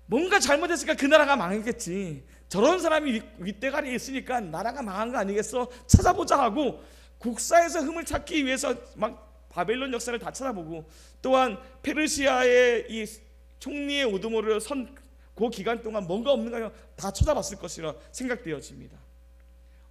뭔가 잘못했으니까 그 나라가 망했겠지. 저런 사람이 윗대가리에 있으니까 나라가 망한 거 아니겠어? 찾아보자 하고 국사에서 흠을 찾기 위해서 막 바벨론 역사를 다 찾아보고 또한 페르시아의 이 총리의 우두머리로 선 그 기간 동안 뭔가 없는가 다 찾아봤을 것이라 생각되어집니다.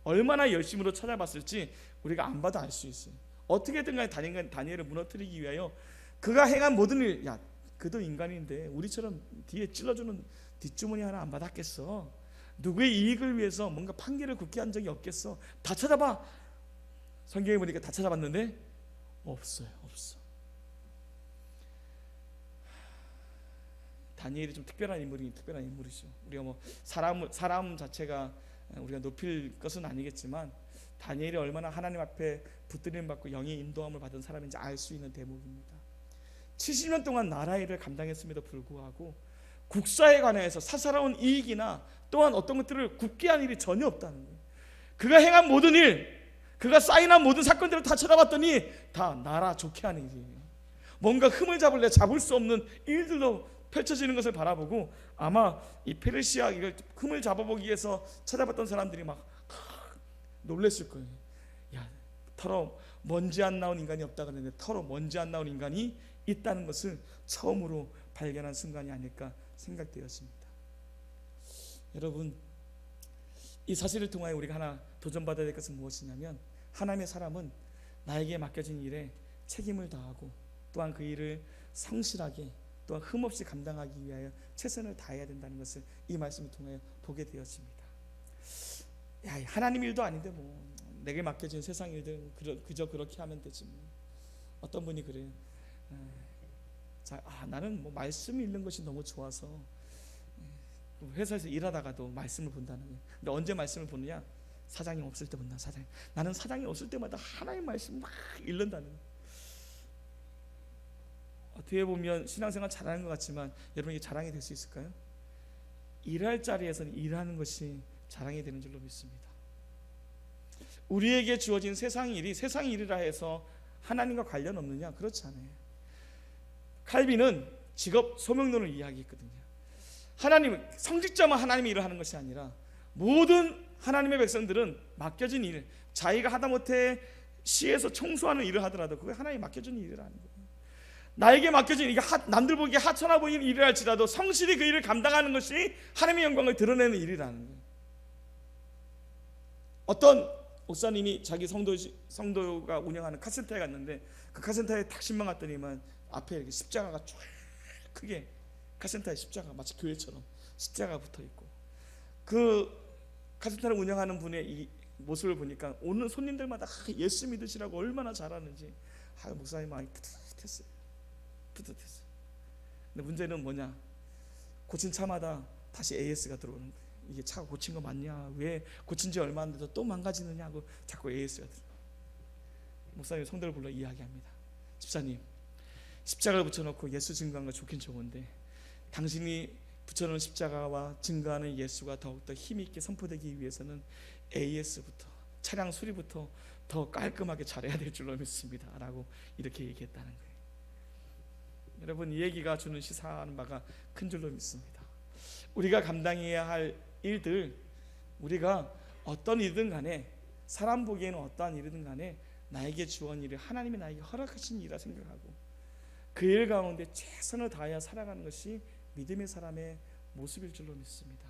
얼마나 열심으로 찾아봤을지 우리가 안 봐도 알 수 있어요. 어떻게든 간에 다니엘을 무너뜨리기 위하여 그가 행한 모든 일, 야, 그도 인간인데 우리처럼 뒤에 찔러주는 뒷주머니 하나 안 받았겠어? 누구의 이익을 위해서 뭔가 판결을 굳게 한 적이 없겠어? 다 찾아봐. 성경에 보니까 다 찾아봤는데 없어요. 없어. 다니엘이 좀 특별한 인물이죠. 우리가 뭐 사람 자체가 우리가 높일 것은 아니겠지만 다니엘이 얼마나 하나님 앞에 붙들림 받고 영의 인도함을 받은 사람인지 알 수 있는 대목입니다. 70년 동안 나라 일을 감당했음에도 불구하고 국사에 관해서 사사로운 이익이나 또한 어떤 것들을 굳게 한 일이 전혀 없다는 거예요. 그가 행한 모든 일, 그가 사인한 모든 사건들을 다 찾아봤더니 다 나라 좋게 하는 일이에요. 뭔가 흠을 잡을래 잡을 수 없는 일들로 펼쳐지는 것을 바라보고 아마 이 페르시아 이걸 흠을 잡아보기 위해서 찾아봤던 사람들이 막 놀랬을 거예요. 야, 털어 먼지 안 나온 인간이 없다 그랬는데 털어 먼지 안 나온 인간이 있다는 것을 처음으로 발견한 순간이 아닐까 생각되었습니다. 여러분, 이 사실을 통하여 우리가 하나 도전받아야 될 것은 무엇이냐면 하나님의 사람은 나에게 맡겨진 일에 책임을 다하고 또한 그 일을 성실하게 또한 흠없이 감당하기 위하여 최선을 다해야 된다는 것을 이 말씀을 통하여 보게 되었습니다. 야, 하나님 일도 아닌데 뭐 내게 맡겨진 세상 일들 그저 그렇게 하면 되지 뭐. 어떤 분이 그래요. 나는 뭐 말씀 읽는 것이 너무 좋아서 회사에서 일하다가도 말씀을 본다는 거예요. 근데 언제 말씀을 보느냐? 사장이 없을 때 본다. 나는 사장이 없을 때마다 하나님 말씀 막 읽는다는 거예요. 어떻게 보면 신앙생활 잘하는 것 같지만 여러분 이게 자랑이 될 수 있을까요? 일할 자리에서는 일하는 것이 자랑이 되는 줄로 믿습니다. 우리에게 주어진 세상 일이라 해서 하나님과 관련 없느냐? 그렇지 않아요. 칼빈은 직업 소명론을 이야기했거든요. 하나님, 성직자만 하나님의 일을 하는 것이 아니라 모든 하나님의 백성들은 맡겨진 일, 자기가 하다못해 시에서 청소하는 일을 하더라도 그게 하나님이 맡겨진 일이라는 거예요. 나에게 맡겨진 이게 남들 보기에 하찮아 보이는 일을 할지라도 성실히 그 일을 감당하는 것이 하나님의 영광을 드러내는 일이라는 거예요. 어떤 목사님이 자기 성도가 운영하는 카센터에 갔는데 그 카센터에 딱 신방 갔더니만 앞에 이렇게 십자가가 쫙 크게 카센터에 십자가 마치 교회처럼 십자가 붙어 있고 그 카센터를 운영하는 분의 이 모습을 보니까 오는 손님들마다 예수 믿으시라고 얼마나 잘하는지 목사님 많이 뿌듯했어요. 근데 문제는 뭐냐? 고친 차마다 다시 AS가 들어오는 거예요. 이게 차가 고친 거 맞냐? 왜 고친 지 얼마 안 돼서 또 망가지느냐 하고 자꾸 AS가 들어요. 목사님 성도를 불러 이야기합니다. 집사님, 십자가를 붙여놓고 예수 증거한 거 좋긴 좋은데 당신이 붙여놓은 십자가와 증거하는 예수가 더욱더 힘있게 선포되기 위해서는 AS부터 차량 수리부터 더 깔끔하게 잘해야 될 줄로 믿습니다 라고 이렇게 얘기했다는 거예요. 여러분, 이 얘기가 주는 시사하는 바가 큰 줄로 믿습니다. 우리가 감당해야 할 일들, 우리가 어떤 일이든 간에 사람 보기에는 어떠한 일이든 간에 나에게 주어진 일을 하나님이 나에게 허락하신 일이라 생각하고 그 일 가운데 최선을 다하여 살아가는 것이 믿음의 사람의 모습일 줄로 믿습니다.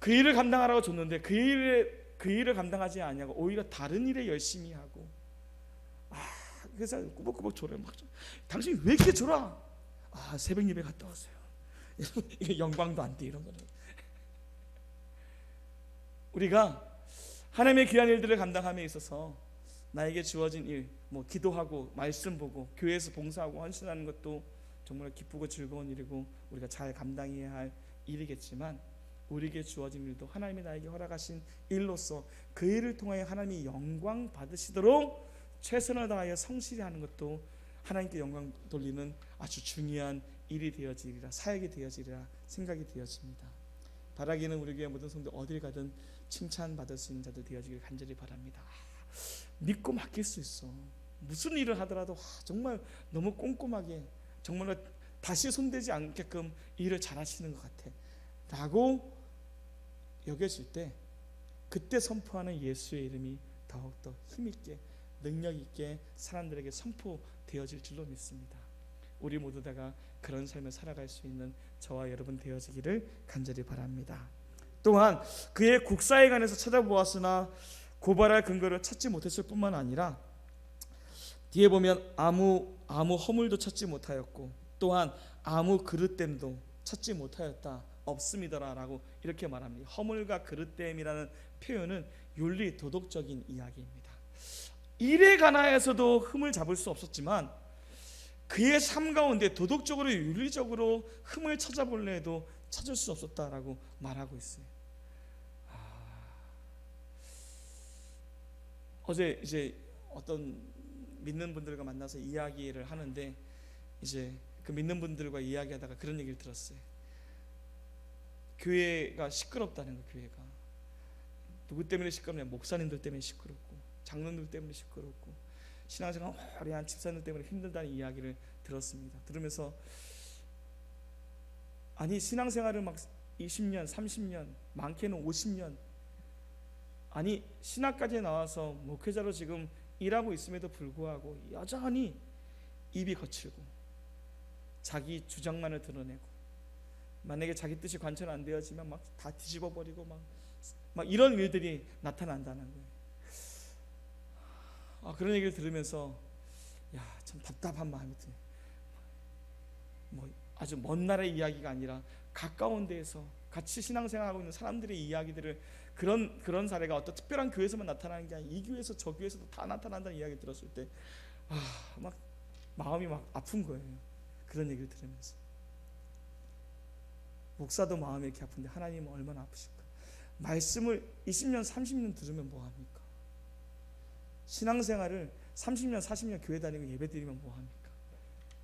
그 일을 감당하라고 줬는데 그 일을 감당하지 않냐고 오히려 다른 일에 열심히 하고 그래서 꾸벅꾸벅 졸아요. 막 당신이 왜 이렇게 졸아? 새벽 예배 갔다 왔어요. 이게 영광도 안 돼 이런 거는. 우리가 하나님의 귀한 일들을 감당함에 있어서 나에게 주어진 일, 기도하고 말씀 보고 교회에서 봉사하고 헌신하는 것도 정말 기쁘고 즐거운 일이고 우리가 잘 감당해야 할 일이겠지만 우리에게 주어진 일도 하나님이 나에게 허락하신 일로서 그 일을 통하여 하나님이 영광 받으시도록 최선을 다하여 성실히 하는 것도 하나님께 영광 돌리는 아주 중요한 일이 되어지리라, 사역이 되어지리라 생각이 되어집니다. 바라기는 우리 교회 모든 성도 어딜 가든 칭찬받을 수 있는 자들 되어지길 간절히 바랍니다. 믿고 맡길 수 있어. 무슨 일을 하더라도 정말 너무 꼼꼼하게 정말로 다시 손대지 않게끔 일을 잘하시는 것 같아 라고 여겨질 때 그때 선포하는 예수의 이름이 더욱더 힘있게 능력있게 사람들에게 선포되어질 줄로 믿습니다. 우리 모두 다가 그런 삶을 살아갈 수 있는 저와 여러분 되어지기를 간절히 바랍니다. 또한 그의 국사회관에서 찾아보았으나 고발할 근거를 찾지 못했을 뿐만 아니라 뒤에 보면 아무 허물도 찾지 못하였고 또한 아무 그릇됨도 찾지 못하였다. 없음이더라라고 이렇게 말합니다. 허물과 그릇됨이라는 표현은 윤리 도덕적인 이야기입니다. 일에 관하여서도 흠을 잡을 수 없었지만 그의 삶 가운데 도덕적으로 윤리적으로 흠을 찾아볼래 해도 찾을 수 없었다라고 말하고 있어요. 어제 이제 어떤 믿는 분들과 만나서 이야기를 하는데 이제 그 믿는 분들과 이야기하다가 그런 얘기를 들었어요. 교회가 시끄럽다는 거. 교회가 누구 때문에 시끄럽냐? 목사님들 때문에 시끄럽고 장로님들 때문에 시끄럽고 신앙생활 오래 한 집사님들 때문에 힘들다는 이야기를 들었습니다. 들으면서 아니 신앙생활을 막 20년 30년 많게는 50년 아니 신학까지 나와서 목회자로 지금 일하고 있음에도 불구하고 여전히 입이 거칠고 자기 주장만을 드러내고 만약에 자기 뜻이 관철 안 되어지면 막 다 뒤집어 버리고 막 이런 일들이 나타난다는 거예요. 그런 얘기를 들으면서 참 답답한 마음이 들어요. 아주 먼 나라의 이야기가 아니라 가까운 데에서 같이 신앙생활하고 있는 사람들의 이야기들을 그런 사례가 어떤 특별한 교회에서만 나타나는 게 아니라 이 교회에서 저 교회에서도 다 나타난다는 이야기 들었을 때 막 마음이 막 아픈 거예요. 그런 얘기를 들으면서 목사도 마음이 이렇게 아픈데 하나님은 얼마나 아프실까? 말씀을 20년 30년 들으면 뭐합니까? 신앙생활을 30년 40년 교회 다니고 예배 드리면 뭐합니까?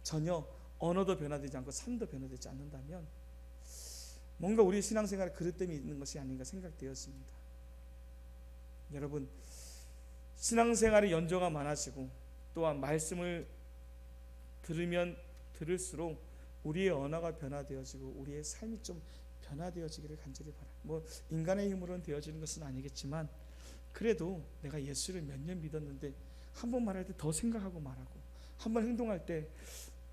전혀 언어도 변화되지 않고 삶도 변화되지 않는다면 뭔가 우리 신앙생활에 그릇됨이 있는 것이 아닌가 생각되었습니다. 여러분 신앙생활의 연조가 많아지고 또한 말씀을 들으면 들을수록 우리의 언어가 변화되어지고 우리의 삶이 좀 변화되어지기를 간절히 바랍니다. 인간의 힘으로는 되어지는 것은 아니겠지만 그래도 내가 예수를 몇 년 믿었는데 한 번 말할 때 더 생각하고 말하고 한 번 행동할 때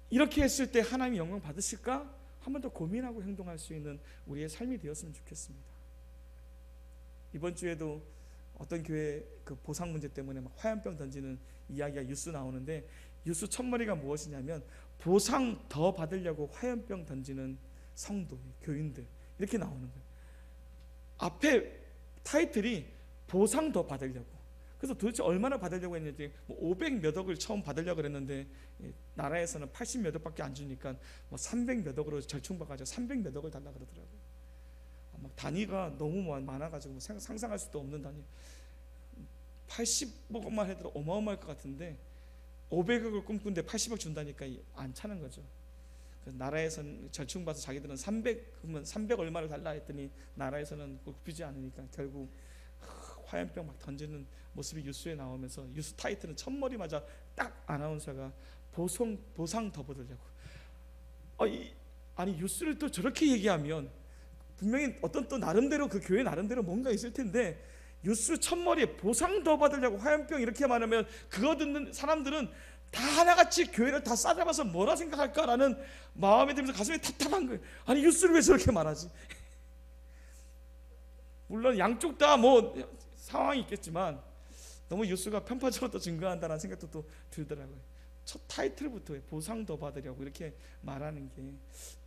이렇게 했을 때 하나님이 영광 받으실까? 한 번 더 고민하고 행동할 수 있는 우리의 삶이 되었으면 좋겠습니다. 이번 주에도 어떤 교회 그 보상 문제 때문에 막 화염병 던지는 이야기가 뉴스 나오는데 뉴스 첫머리가 무엇이냐면 보상 더 받으려고 화염병 던지는 성도, 교인들 이렇게 나오는 거예요. 앞에 타이틀이 보상 더 받으려고. 그래서 도대체 얼마나 받으려고 했는지 500 몇 억을 처음 받으려고 그랬는데 나라에서는 80 몇 억밖에 안 주니까 300 몇 억으로 절충받아가지고 300 몇 억을 달라 그러더라고요. 막 단위가 너무 많아가지고 상상할 수도 없는 단위. 80억만 해도 어마어마할 것 같은데 500억을 꿈꾸는데 80억 준다니까 안 차는 거죠. 나라에서는 절충받아서 자기들은 300 얼마를 달라 했더니 나라에서는 굽히지 않으니까 결국 화염병 막 던지는 모습이 뉴스에 나오면서 뉴스 타이틀은 첫머리마저 딱 아나운서가 보상 더 받으려고. 아니 뉴스를 또 저렇게 얘기하면 분명히 어떤 또 나름대로 그 교회 나름대로 뭔가 있을 텐데 유스 첫머리에 보상 더 받으려고 화염병 이렇게 말하면 그거 듣는 사람들은 다 하나같이 교회를 다 싸잡아서 뭐라 생각할까라는 마음이 들면서 가슴이 답답한 거예요. 아니 유스를 왜 저렇게 말하지? 물론 양쪽 다 뭐 상황이 있겠지만 너무 유스가 편파적으로 또 증거한다는 생각도 또 들더라고요. 첫 타이틀부터 보상 더 받으려고 이렇게 말하는 게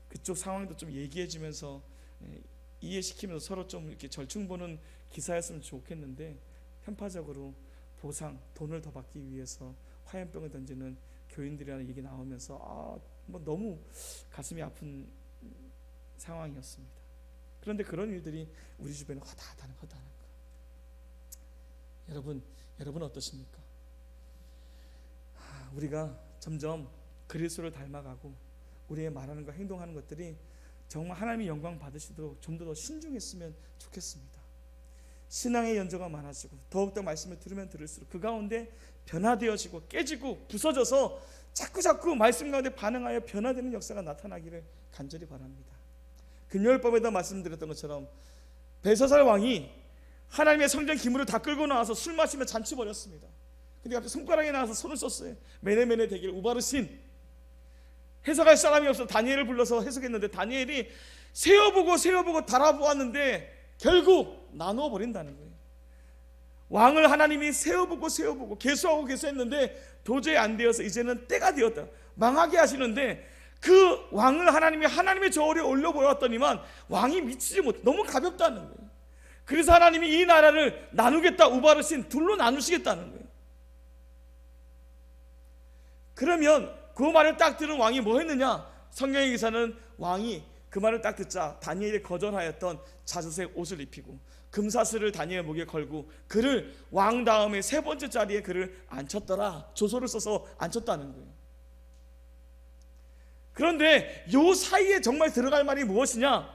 그쪽 상황도 좀 얘기해주면서 이해시키면서 서로 좀 이렇게 절충 보는 기사였으면 좋겠는데 편파적으로 보상, 돈을 더 받기 위해서 화염병을 던지는 교인들이라는 얘기 나오면서 뭐 너무 가슴이 아픈 상황이었습니다. 그런데 그런 일들이 우리 주변에 허다하다는 거. 여러분 어떠십니까? 우리가 점점 그리스도를 닮아가고 우리의 말하는 것, 행동하는 것들이 정말 하나님의 영광 받으시도록 좀 더 신중했으면 좋겠습니다. 신앙의 연조가 많아지고 더욱더 말씀을 들으면 들을수록 그 가운데 변화되어지고 깨지고 부서져서 자꾸 말씀 가운데 반응하여 변화되는 역사가 나타나기를 간절히 바랍니다. 금요일밤에도 말씀드렸던 것처럼 벨사살 왕이 하나님의 성전 기물을 다 끌고 나와서 술 마시며 잔치 벌였습니다. 근데 갑자기 손가락에 나와서 손을 썼어요. 메네메네 되길 우바르신. 해석할 사람이 없어 다니엘을 불러서 해석했는데 다니엘이 세어보고 달아보았는데 결국 나누어 버린다는 거예요. 왕을 하나님이 세어보고 계수했는데 도저히 안 되어서 이제는 때가 되었다. 망하게 하시는데 그 왕을 하나님의 저울에 올려보았더니만 왕이 미치지 못해. 너무 가볍다는 거예요. 그래서 하나님이 이 나라를 나누겠다, 우바르신 둘로 나누시겠다는 거예요. 그러면 그 말을 딱 들은 왕이 뭐 했느냐? 성경의 기사는 왕이 그 말을 딱 듣자 다니엘이 거절하였던 자주색 옷을 입히고 금사슬을 다니엘 목에 걸고 그를 왕 다음에 세 번째 자리에 그를 앉혔더라. 조소를 써서 앉혔다는 거예요. 그런데 요 사이에 정말 들어갈 말이 무엇이냐?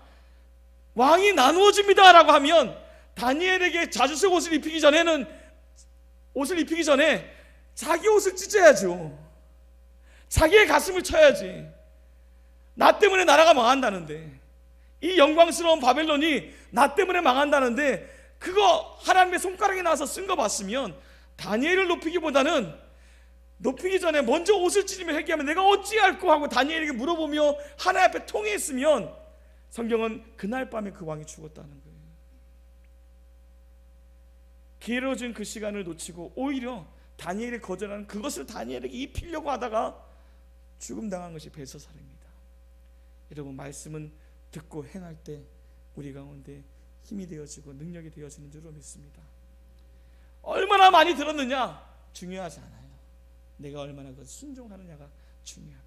왕이 나누어집니다 라고 하면 다니엘에게 자주색 옷을 입히기 전에 자기 옷을 찢어야죠. 자기의 가슴을 쳐야지. 나 때문에 나라가 망한다는데, 이 영광스러운 바벨론이 나 때문에 망한다는데 그거 하나님의 손가락에 나와서 쓴 거 봤으면 다니엘을 높이기보다는 높이기 전에 먼저 옷을 찢으며 회개하면 내가 어찌할꼬 하고 다니엘에게 물어보며 하나님 앞에 통회했으면 성경은 그날 밤에 그 왕이 죽었다는 거예요. 기회로 준 그 시간을 놓치고 오히려 다니엘이 거절하는 그것을 다니엘에게 입히려고 하다가 죽음당한 것이 벨사살입니다. 여러분, 말씀은 듣고 행할 때 우리 가운데 힘이 되어지고 능력이 되어지는 줄로 믿습니다. 얼마나 많이 들었느냐 중요하지 않아요. 내가 얼마나 순종하느냐가 중요합니다.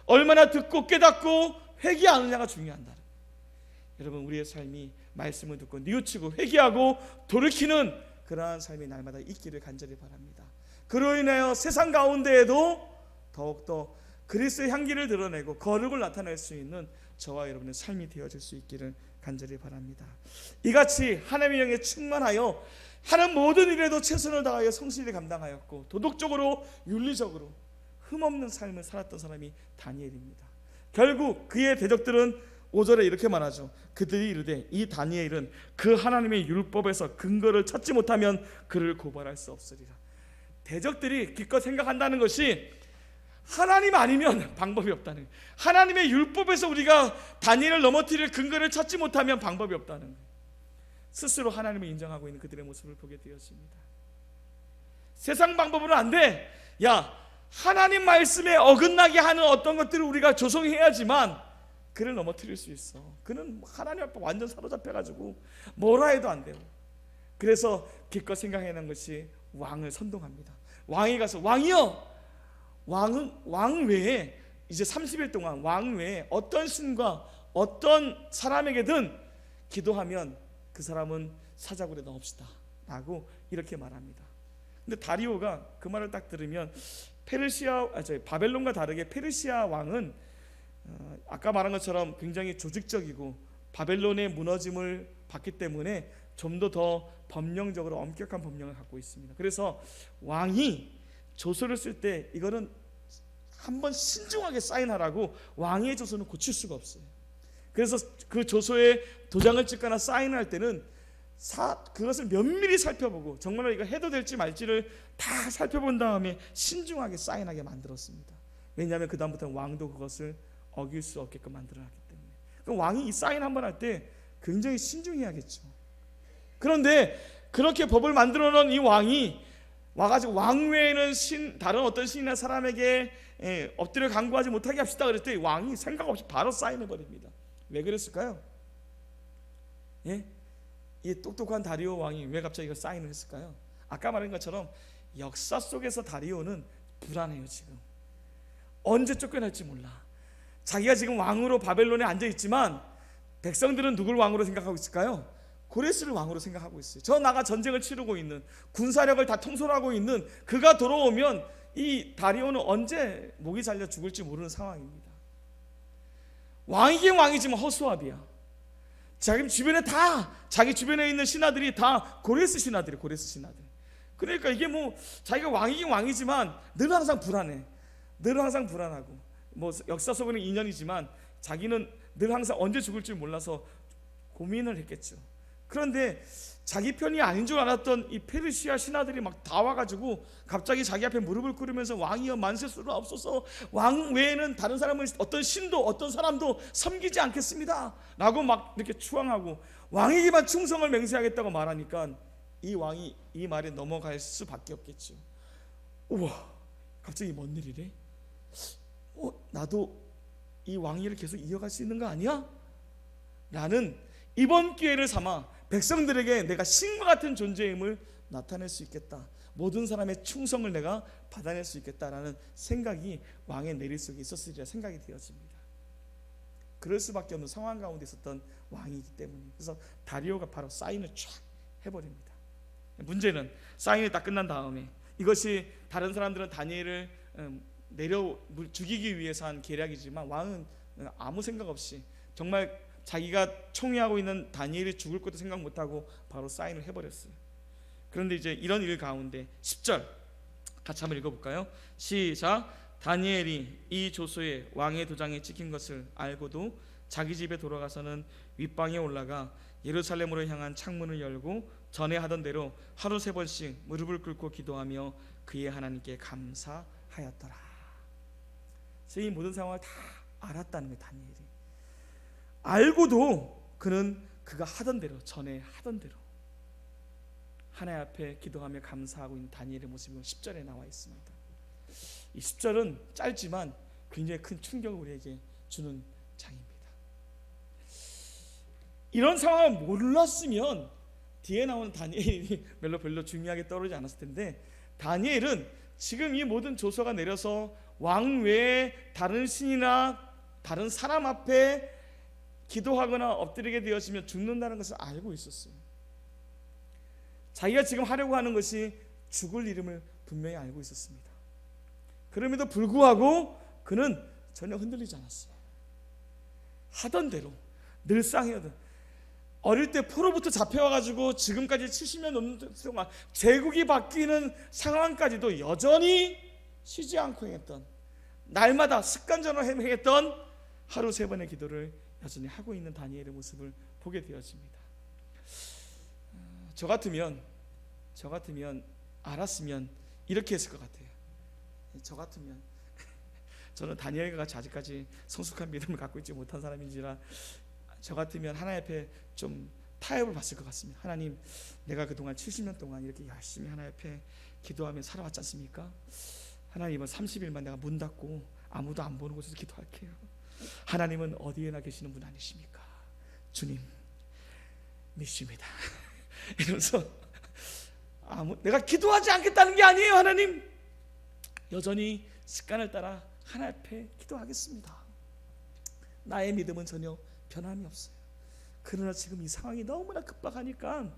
얼마나 듣고 깨닫고 회개하느냐가 중요한다. 여러분, 우리의 삶이 말씀을 듣고 뉘우치고 회개하고 돌이키는 그러한 삶이 날마다 있기를 간절히 바랍니다. 그로 인하여 세상 가운데에도 더욱더 그리스도의 향기를 드러내고 거룩을 나타낼 수 있는 저와 여러분의 삶이 되어질 수 있기를 간절히 바랍니다. 이같이 하나님의 영에 충만하여 하는 모든 일에도 최선을 다하여 성실히 감당하였고 도덕적으로 윤리적으로 흠없는 삶을 살았던 사람이 다니엘입니다. 결국 그의 대적들은 5절에 이렇게 말하죠. 그들이 이르되 이 다니엘은 그 하나님의 율법에서 근거를 찾지 못하면 그를 고발할 수 없으리라. 대적들이 기껏 생각한다는 것이 하나님 아니면 방법이 없다는 거예요. 하나님의 율법에서 우리가 다니엘을 넘어뜨릴 근거를 찾지 못하면 방법이 없다는 거예요. 스스로 하나님을 인정하고 있는 그들의 모습을 보게 되었습니다. 세상 방법으로 안 돼. 야, 하나님 말씀에 어긋나게 하는 어떤 것들을 우리가 조성해야지만 그를 넘어뜨릴 수 있어. 그는 하나님 앞에 완전 사로잡혀가지고 뭐라 해도 안 돼요. 그래서 기껏 생각해낸 것이 왕을 선동합니다. 왕이 가서 왕이여, 왕 외에 이제 30일 동안 왕 외에 어떤 신과 어떤 사람에게든 기도하면 그 사람은 사자굴에 넣읍시다 라고 이렇게 말합니다. 근데 다리오가 그 말을 딱 들으면 바벨론과 다르게 페르시아 왕은 아까 말한 것처럼 굉장히 조직적이고 바벨론의 무너짐을 봤기 때문에 좀 더 법령적으로 엄격한 법령을 갖고 있습니다. 그래서 왕이 조서를 쓸 때 이거는 한번 신중하게 사인하라고 왕의 조서는 고칠 수가 없어요. 그래서 그 조서에 도장을 찍거나 사인할 때는 그것을 면밀히 살펴보고 정말로 이거 해도 될지 말지를 다 살펴본 다음에 신중하게 사인하게 만들었습니다. 왜냐하면 그 다음부터는 왕도 그것을 어길 수 없게끔 만들어놨기 때문에. 그럼 왕이 이 사인 한번 할 때 굉장히 신중해야겠죠. 그런데 그렇게 법을 만들어 놓은 이 왕이 와가지고 왕 외에는 다른 어떤 신이나 사람에게 엎드려 간구하지 못하게 합시다 그랬을 때 왕이 생각 없이 바로 사인해 버립니다. 왜 그랬을까요? 이 똑똑한 다리오 왕이 왜 갑자기 이걸 사인을 했을까요? 아까 말한 것처럼 역사 속에서 다리오는 불안해요. 지금 언제 쫓겨날지 몰라. 자기가 지금 왕으로 바벨론에 앉아 있지만 백성들은 누굴 왕으로 생각하고 있을까요? 고레스를 왕으로 생각하고 있어요. 저 나가 전쟁을 치르고 있는, 군사력을 다 통솔하고 있는 그가 돌아오면 이 다리오는 언제 목이 잘려 죽을지 모르는 상황입니다. 왕이긴 왕이지만 허수아비야. 자기 주변에 있는 신하들이 다 고레스 신하들이. 그러니까 이게 자기가 왕이긴 왕이지만 늘 항상 불안해. 늘 항상 불안하고, 역사 속에는 2년이지만 자기는 늘 항상 언제 죽을지 몰라서 고민을 했겠죠. 그런데 자기 편이 아닌 줄 알았던 이 페르시아 신하들이 막 다 와가지고 갑자기 자기 앞에 무릎을 꿇으면서 왕이여 만세수를 없어서 왕 외에는 다른 사람을 어떤 신도 어떤 사람도 섬기지 않겠습니다 라고 막 이렇게 추앙하고 왕에게만 충성을 맹세하겠다고 말하니까 이 왕이 이 말에 넘어갈 수밖에 없겠죠. 우와, 갑자기 뭔 일이래? 나도 이 왕위를 계속 이어갈 수 있는 거 아니야? 라는 이번 기회를 삼아 백성들에게 내가 신과 같은 존재임을 나타낼 수 있겠다, 모든 사람의 충성을 내가 받아낼 수 있겠다라는 생각이 왕의 내리 속에 있었으리라 생각이 되어집니다. 그럴 수밖에 없는 상황 가운데 있었던 왕이기 때문에. 그래서 다리오가 바로 사인을 쫙 해버립니다. 문제는 사인이 딱 끝난 다음에 이것이 다른 사람들은 다니엘을 죽이기 위해서 한 계략이지만 왕은 아무 생각 없이 정말 자기가 총애하고 있는 다니엘이 죽을 것도 생각 못하고 바로 사인을 해버렸어요. 그런데 이제 이런 일 가운데 10절 같이 한번 읽어볼까요? 시작. 다니엘이 이 조서에 왕의 도장에 찍힌 것을 알고도 자기 집에 돌아가서는 윗방에 올라가 예루살렘으로 향한 창문을 열고 전에 하던 대로 하루 3번씩 무릎을 꿇고 기도하며 그의 하나님께 감사하였더라. 그래서 이 모든 상황을 다 알았다는 거예요. 다니엘이 알고도 그가 하던 대로, 전에 하던 대로 하나님 앞에 기도하며 감사하고 있는 다니엘의 모습이 10절에 나와 있습니다. 이 10절은 짧지만 굉장히 큰 충격을 우리에게 주는 장입니다. 이런 상황을 몰랐으면 뒤에 나오는 다니엘이 별로 중요하게 떠오르지 않았을 텐데, 다니엘은 지금 이 모든 조서가 내려서 왕 외에 다른 신이나 다른 사람 앞에 기도하거나 엎드리게 되어지면 죽는다는 것을 알고 있었어요. 자기가 지금 하려고 하는 것이 죽을 이름을 분명히 알고 있었습니다. 그럼에도 불구하고 그는 전혀 흔들리지 않았어요. 하던 대로 늘상 해오던, 어릴 때 포로부터 잡혀와가지고 지금까지 70년 넘는 동안 제국이 바뀌는 상황까지도 여전히 쉬지 않고 행했던, 날마다 습관적으로 행했던 하루 3번의 기도를 여전히 하고 있는 다니엘의 모습을 보게 되어집니다. 저 같으면 알았으면 이렇게 했을 것 같아요. 저 같으면 저는 다니엘과 같이 아직까지 성숙한 믿음을 갖고 있지 못한 사람인지라 저 같으면 하나님 앞에 좀 타협을 받을 것 같습니다. 하나님, 내가 그동안 70년 동안 이렇게 열심히 하나님 앞에 기도하며 살아왔지 않습니까? 하나님, 이번 30일만 내가 문 닫고 아무도 안 보는 곳에서 기도할게요. 하나님은 어디에나 계시는 분 아니십니까? 주님 믿습니다. 이러면서 내가 기도하지 않겠다는 게 아니에요. 하나님, 여전히 습관을 따라 하나님 앞에 기도하겠습니다. 나의 믿음은 전혀 변함이 없어요. 그러나 지금 이 상황이 너무나 급박하니까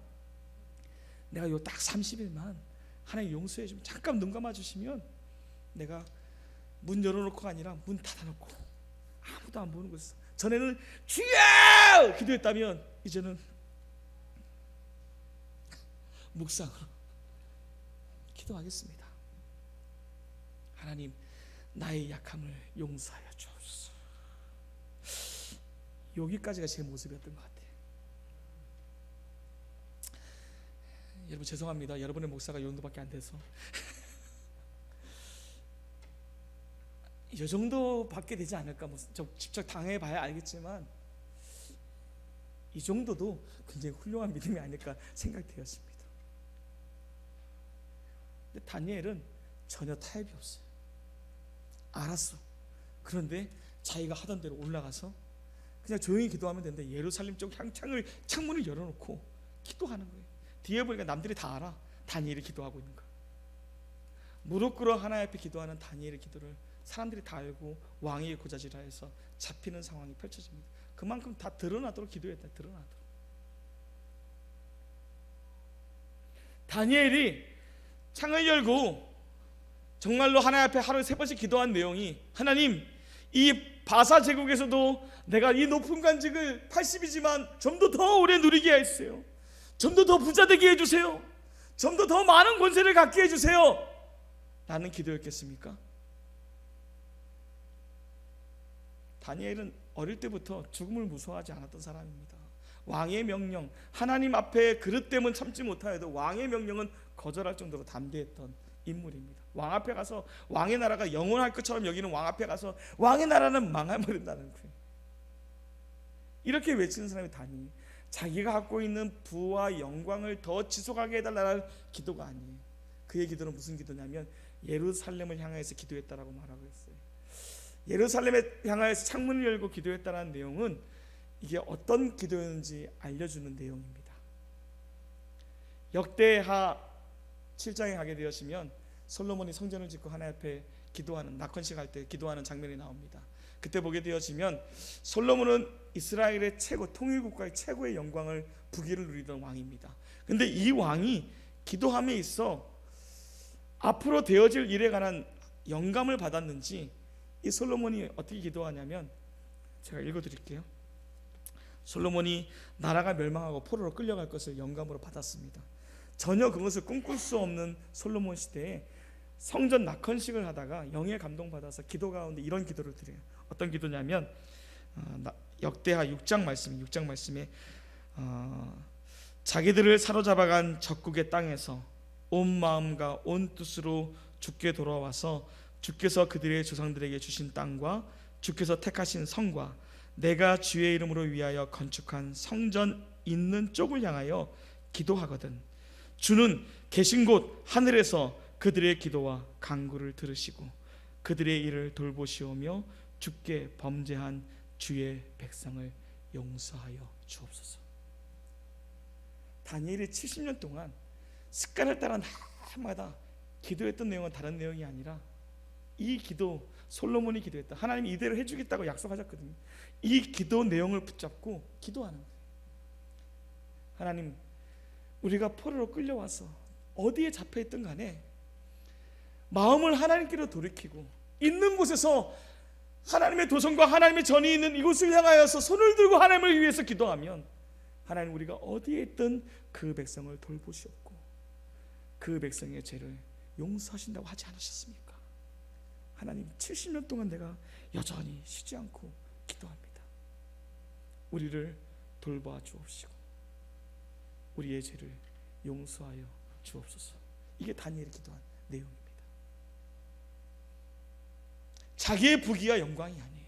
내가 요 딱 30일만 하나님 용서해 주면, 잠깐 눈 감아 주시면 내가 문 열어놓고가 아니라 문 닫아놓고 아무도 안 보는 곳에서, 전에는 주여 기도했다면 이제는 묵상으로 기도하겠습니다. 하나님, 나의 약함을 용서하여 주옵소서. 여기까지가 제 모습이었던 것 같아요. 여러분 죄송합니다. 여러분의 목사가 이 정도밖에 안 돼서 이 정도밖에 되지 않을까. 뭐 직접 당해봐야 알겠지만 이 정도도 굉장히 훌륭한 믿음이 아닐까 생각되었습니다. 근데 다니엘은 전혀 타협이 없어요. 알았어. 그런데 자기가 하던 대로 올라가서 그냥 조용히 기도하면 되는데 예루살렘 쪽 창문을 열어놓고 기도하는 거예요. 뒤에 보니까 남들이 다 알아. 다니엘이 기도하고 있는 거예요. 무릎 꿇어 하나님 앞에 기도하는 다니엘의 기도를 사람들이 다 알고 왕에게 고자질하 해서 잡히는 상황이 펼쳐집니다. 그만큼 다 드러나도록 기도했다. 드러나도록. 다니엘이 창을 열고 정말로 하나님 앞에 하루에 3번씩 기도한 내용이, 하나님, 이 바사 제국에서도 내가 이 높은 관직을 80이지만 좀 더 오래 누리게 해주세요. 좀 더 부자 되게 해주세요. 좀 더 많은 권세를 갖게 해주세요. 라는 기도였겠습니까? 다니엘은 어릴 때부터 죽음을 무서워하지 않았던 사람입니다. 왕의 명령, 하나님 앞에 그릇 때문 참지 못하여도 왕의 명령은 거절할 정도로 담대했던 인물입니다. 왕 앞에 가서 왕의 나라가 영원할 것처럼 여기는 왕 앞에 가서 왕의 나라는 망해버린다는 거예요. 이렇게 외치는 사람이 다니엘. 자기가 갖고 있는 부와 영광을 더 지속하게 해달라는 기도가 아니에요. 그의 기도는 무슨 기도냐면 예루살렘을 향하여서 기도했다라고 말하고 있어요. 예루살렘에 향하여서 창문을 열고 기도했다는 내용은 이게 어떤 기도였는지 알려주는 내용입니다. 역대하 7장에 가게 되시면 솔로몬이 성전을 짓고 하나님 앞에 기도하는, 낙헌식 할 때 기도하는 장면이 나옵니다. 그때 보게 되어지면 솔로몬은 이스라엘의 최고, 통일국가의 최고의 영광을, 부귀를 누리던 왕입니다. 근데 이 왕이 기도함에 있어 앞으로 되어질 일에 관한 영감을 받았는지 이 솔로몬이 어떻게 기도하냐면, 제가 읽어드릴게요. 솔로몬이 나라가 멸망하고 포로로 끌려갈 것을 영감으로 받았습니다. 전혀 그것을 꿈꿀 수 없는 솔로몬 시대에 성전 낙헌식을 하다가 영에 감동받아서 기도 가운데 이런 기도를 드려요. 어떤 기도냐면 역대하 6장 말씀에 자기들을 사로잡아간 적국의 땅에서 온 마음과 온 뜻으로 주께 돌아와서 주께서 그들의 조상들에게 주신 땅과 주께서 택하신 성과 내가 주의 이름으로 위하여 건축한 성전 있는 쪽을 향하여 기도하거든 주는 계신 곳 하늘에서 그들의 기도와 간구를 들으시고 그들의 일을 돌보시오며 주께 범죄한 주의 백성을 용서하여 주옵소서. 다니엘이 70년 동안 습관을 따라 날마다 기도했던 내용은 다른 내용이 아니라 이 기도, 솔로몬이 기도했다. 하나님이 이대로 해주겠다고 약속하셨거든요. 이 기도 내용을 붙잡고 기도하는 거예요. 하나님, 우리가 포로로 끌려와서 어디에 잡혀있든 간에 마음을 하나님께로 돌이키고 있는 곳에서 하나님의 도성과 하나님의 전이 있는 이곳을 향하여서 손을 들고 하나님을 위해서 기도하면 하나님, 우리가 어디에 있든 그 백성을 돌보시옵고 그 백성의 죄를 용서하신다고 하지 않으셨습니까? 하나님, 70년 동안 내가 여전히 쉬지 않고 기도합니다. 우리를 돌봐 주옵시고 우리의 죄를 용서하여 주옵소서. 이게 다니엘이 기도한 내용입니다. 자기의 부귀와 영광이 아니에요.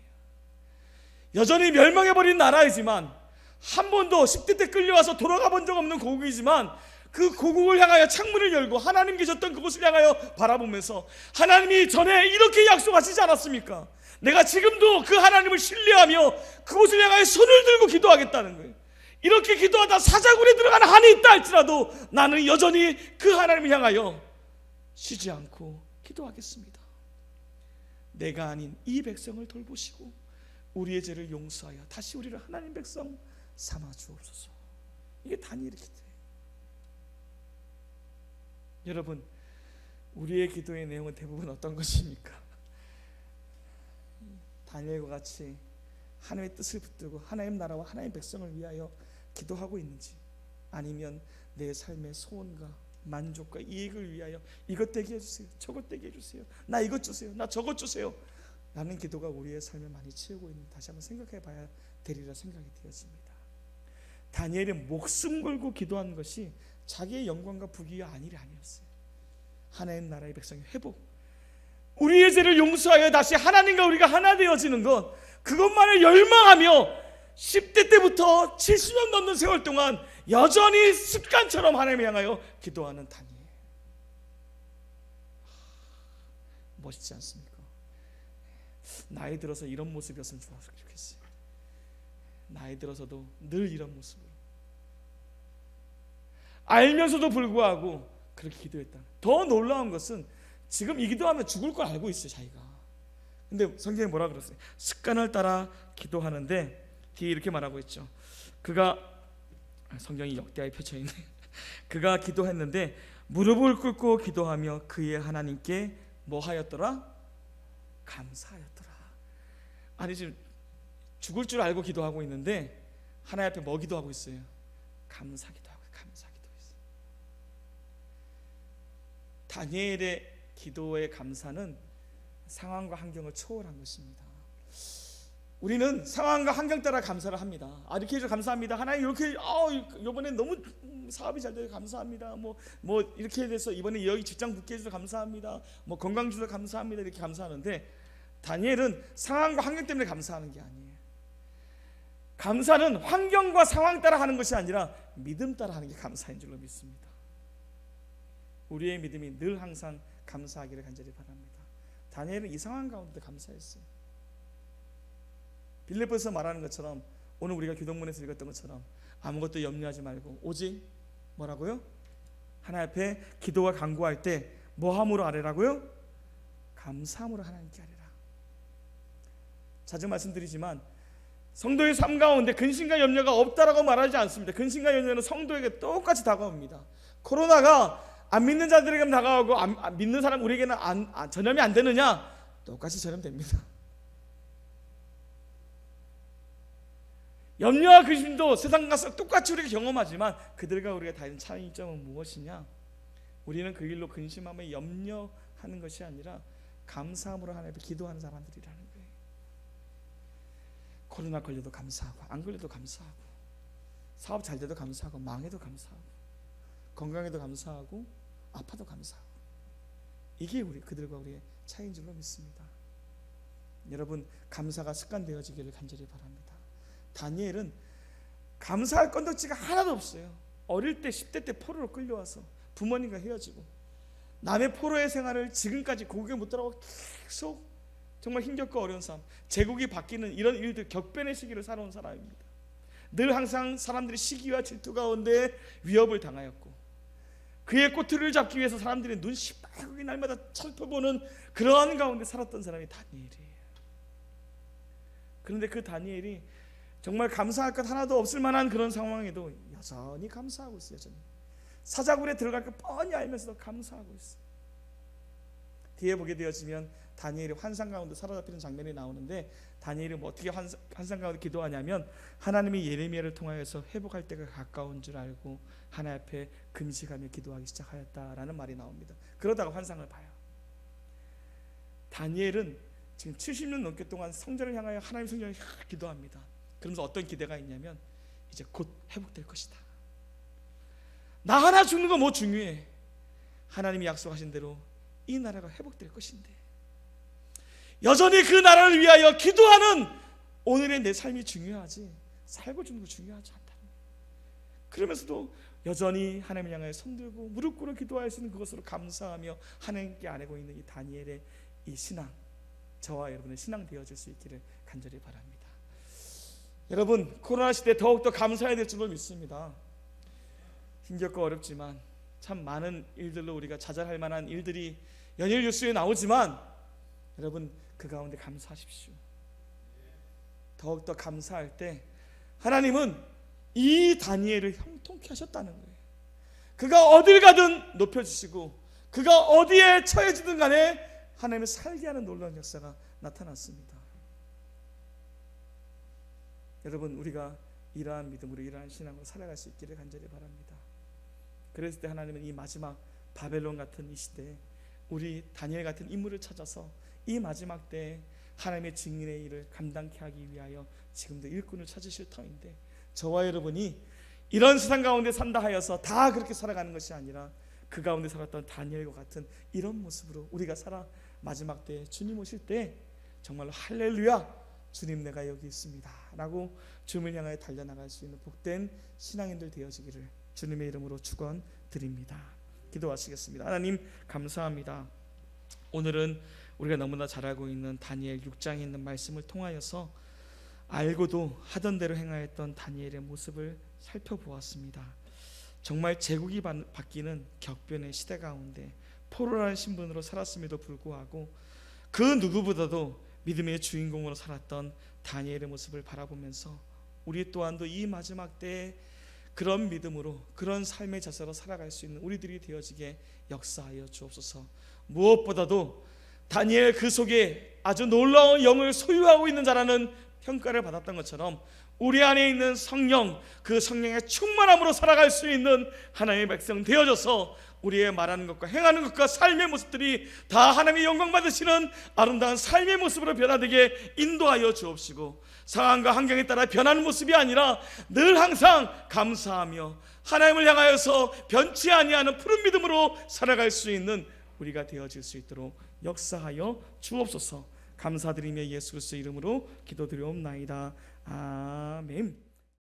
여전히 멸망해버린 나라이지만 한 번도 10대 때 끌려와서 돌아가 본 적 없는 고국이지만 그 고국을 향하여 창문을 열고 하나님 계셨던 그곳을 향하여 바라보면서 하나님이 전에 이렇게 약속하시지 않았습니까? 내가 지금도 그 하나님을 신뢰하며 그곳을 향하여 손을 들고 기도하겠다는 거예요. 이렇게 기도하다 사자굴에 들어가는 한이 있다 할지라도 나는 여전히 그 하나님을 향하여 쉬지 않고 기도하겠습니다. 내가 아닌 이 백성을 돌보시고 우리의 죄를 용서하여 다시 우리를 하나님 백성 삼아 주옵소서. 이게 다니엘의 기도예요. 여러분, 우리의 기도의 내용은 대부분 어떤 것입니까? 다니엘과 같이 하나님의 뜻을 붙들고 하나님 나라와 하나님 백성을 위하여 기도하고 있는지, 아니면 내 삶의 소원과 만족과 이익을 위하여 이것 되게 해주세요, 저것 되게 해주세요, 나 이것 주세요, 나 저것 주세요 라는 기도가 우리의 삶을 많이 채우고 있는지 다시 한번 생각해 봐야 되리라 생각이 되었습니다. 다니엘이 목숨 걸고 기도한 것이 자기의 영광과 부귀가 아니었어요. 하나님 나라의 백성의 회복, 우리의 죄를 용서하여 다시 하나님과 우리가 하나 되어지는 것, 그것만을 열망하며 10대 때부터 70년 넘는 세월 동안 여전히 습관처럼 하나님을 향하여 기도하는 다니엘. 멋있지 않습니까? 나이 들어서 이런 모습이었으면 좋겠어요. 나이 들어서도 늘 이런 모습으로, 알면서도 불구하고 그렇게 기도했다. 더 놀라운 것은 지금 이 기도하면 죽을 걸 알고 있어요, 자기가. 근데 성경에 뭐라 그랬어요? 습관을 따라 기도하는데 뒤에 이렇게 말하고 있죠. 그가, 성경이 역대하에 펼쳐 있네. 그가 기도했는데 무릎을 꿇고 기도하며 그의 하나님께 뭐 하였더라? 감사하였더라. 아니, 지금 죽을 줄 알고 기도하고 있는데 하나님 앞에 뭐 기도하고 있어요? 감사 기도하고, 감사 기도했어요. 다니엘의 기도의 감사는 상황과 환경을 초월한 것입니다. 우리는 상황과 환경 따라 감사를 합니다. 이렇게 해서 감사합니다. 하나님 이렇게, 이번에 너무 사업이 잘 돼서 감사합니다. 뭐 이렇게 돼서 이번에 여기 직장 붙게 해줘서 감사합니다. 뭐 건강 주셔서 감사합니다. 이렇게 감사하는데 다니엘은 상황과 환경 때문에 감사하는 게 아니에요. 감사는 환경과 상황 따라 하는 것이 아니라 믿음 따라 하는 게 감사인 줄로 믿습니다. 우리의 믿음이 늘 항상 감사하기를 간절히 바랍니다. 다니엘은 이 상황 가운데 감사했어요. 빌립보에서 말하는 것처럼, 오늘 우리가 교동문에서 읽었던 것처럼 아무것도 염려하지 말고 오직 뭐라고요? 하나님 앞에 기도와 간구할 때 뭐함으로 아뢰라고요? 감사함으로 하나님께 아뢰라. 자주 말씀드리지만 성도의 삶 가운데 근심과 염려가 없다라고 말하지 않습니다. 근심과 염려는 성도에게 똑같이 다가옵니다. 코로나가 안 믿는 자들에게는 다가오고 안 믿는 사람 우리에게는 전염이 안 되느냐? 똑같이 전염됩니다. 염려와 근심도 세상 가서 똑같이 우리가 경험하지만 그들과 우리가 다른 차이점은 무엇이냐? 우리는 그 일로 근심하며 염려하는 것이 아니라 감사함으로 하나님께 기도하는 사람들이라는 거예요. 코로나 걸려도 감사하고, 안 걸려도 감사하고, 사업 잘 돼도 감사하고, 망해도 감사하고, 건강해도 감사하고, 아파도 감사하고, 이게 그들과 우리의 차이인 줄로 믿습니다. 여러분, 감사가 습관되어지기를 간절히 바랍니다. 다니엘은 감사할 건덕지가 하나도 없어요. 어릴 때 10대 때 포로로 끌려와서 부모님과 헤어지고 남의 포로의 생활을 지금까지 고국에 못 들어가고 계속 정말 힘겹고 어려운 삶, 제국이 바뀌는 이런 일들, 격변의 시기를 살아온 사람입니다. 늘 항상 사람들이 시기와 질투 가운데 위협을 당하였고 그의 꼬투리를 잡기 위해서 사람들이 눈 시뻘겋게 날마다 살펴보는 그러한 가운데 살았던 사람이 다니엘이에요. 그런데 그 다니엘이 정말 감사할 것 하나도 없을 만한 그런 상황에도 여전히 감사하고 있어요. 여전히 사자굴에 들어갈 거 뻔히 알면서도 감사하고 있어요. 뒤에 보게 되어지면 다니엘이 환상 가운데 사로잡히는 장면이 나오는데 다니엘이 어떻게 환상 가운데 기도하냐면 하나님이 예레미야를 통하여서 회복할 때가 가까운 줄 알고 하나님 앞에 금식하며 기도하기 시작하였다라는 말이 나옵니다. 그러다가 환상을 봐요. 다니엘은 지금 70년 넘게 동안 성전을 향하여 하나님 성전을 향하여 기도합니다. 그러면서 어떤 기대가 있냐면 이제 곧 회복될 것이다. 나 하나 죽는 거 뭐 중요해? 하나님이 약속하신 대로 이 나라가 회복될 것인데 여전히 그 나라를 위하여 기도하는 오늘의 내 삶이 중요하지 살고 죽는 거 중요하지 않다. 그러면서도 여전히 하나님을 향하여 손들고 무릎 꿇어 기도할 수 있는 그것으로 감사하며 하나님께 아뢰고 있는 이 다니엘의 이 신앙, 저와 여러분의 신앙 되어질 수 있기를 간절히 바랍니다. 여러분, 코로나 시대에 더욱더 감사해야 될 줄로 믿습니다. 힘겹고 어렵지만 참 많은 일들로 우리가 좌절할 만한 일들이 연일 뉴스에 나오지만 여러분 그 가운데 감사하십시오. 더욱더 감사할 때 하나님은 이 다니엘을 형통케 하셨다는 거예요. 그가 어딜 가든 높여주시고 그가 어디에 처해지든 간에 하나님을 살게 하는 놀라운 역사가 나타났습니다. 여러분, 우리가 이러한 믿음으로 이러한 신앙으로 살아갈 수 있기를 간절히 바랍니다. 그랬을 때 하나님은 이 마지막 바벨론 같은 이 시대에 우리 다니엘 같은 인물을 찾아서 이 마지막 때에 하나님의 증인의 일을 감당케 하기 위하여 지금도 일꾼을 찾으실 터인데 저와 여러분이 이런 세상 가운데 산다 하여서 다 그렇게 살아가는 것이 아니라 그 가운데 살았던 다니엘과 같은 이런 모습으로 우리가 살아 마지막 때에 주님 오실 때 정말로 할렐루야, 주님 내가 여기 있습니다 라고 주님을 향하여 달려나갈 수 있는 복된 신앙인들 되어지기를 주님의 이름으로 축원드립니다. 기도하시겠습니다. 하나님 감사합니다. 오늘은 우리가 너무나 잘 알고 있는 다니엘 6장에 있는 말씀을 통하여서 알고도 하던 대로 행하였던 다니엘의 모습을 살펴보았습니다. 정말 제국이 바뀌는 격변의 시대 가운데 포로라는 신분으로 살았음에도 불구하고 그 누구보다도 믿음의 주인공으로 살았던 다니엘의 모습을 바라보면서 우리 또한도 이 마지막 때에 그런 믿음으로 그런 삶의 자세로 살아갈 수 있는 우리들이 되어지게 역사하여 주옵소서. 무엇보다도 다니엘 그 속에 아주 놀라운 영을 소유하고 있는 자라는 평가를 받았던 것처럼 우리 안에 있는 성령, 그 성령의 충만함으로 살아갈 수 있는 하나님의 백성 되어져서 우리의 말하는 것과 행하는 것과 삶의 모습들이 다 하나님의 영광 받으시는 아름다운 삶의 모습으로 변화되게 인도하여 주옵시고, 상황과 환경에 따라 변하는 모습이 아니라 늘 항상 감사하며 하나님을 향하여서 변치 아니하는 푸른 믿음으로 살아갈 수 있는 우리가 되어질 수 있도록 역사하여 주옵소서. 감사드리며 예수 그리스도의 이름으로 기도드리옵나이다. 아멘.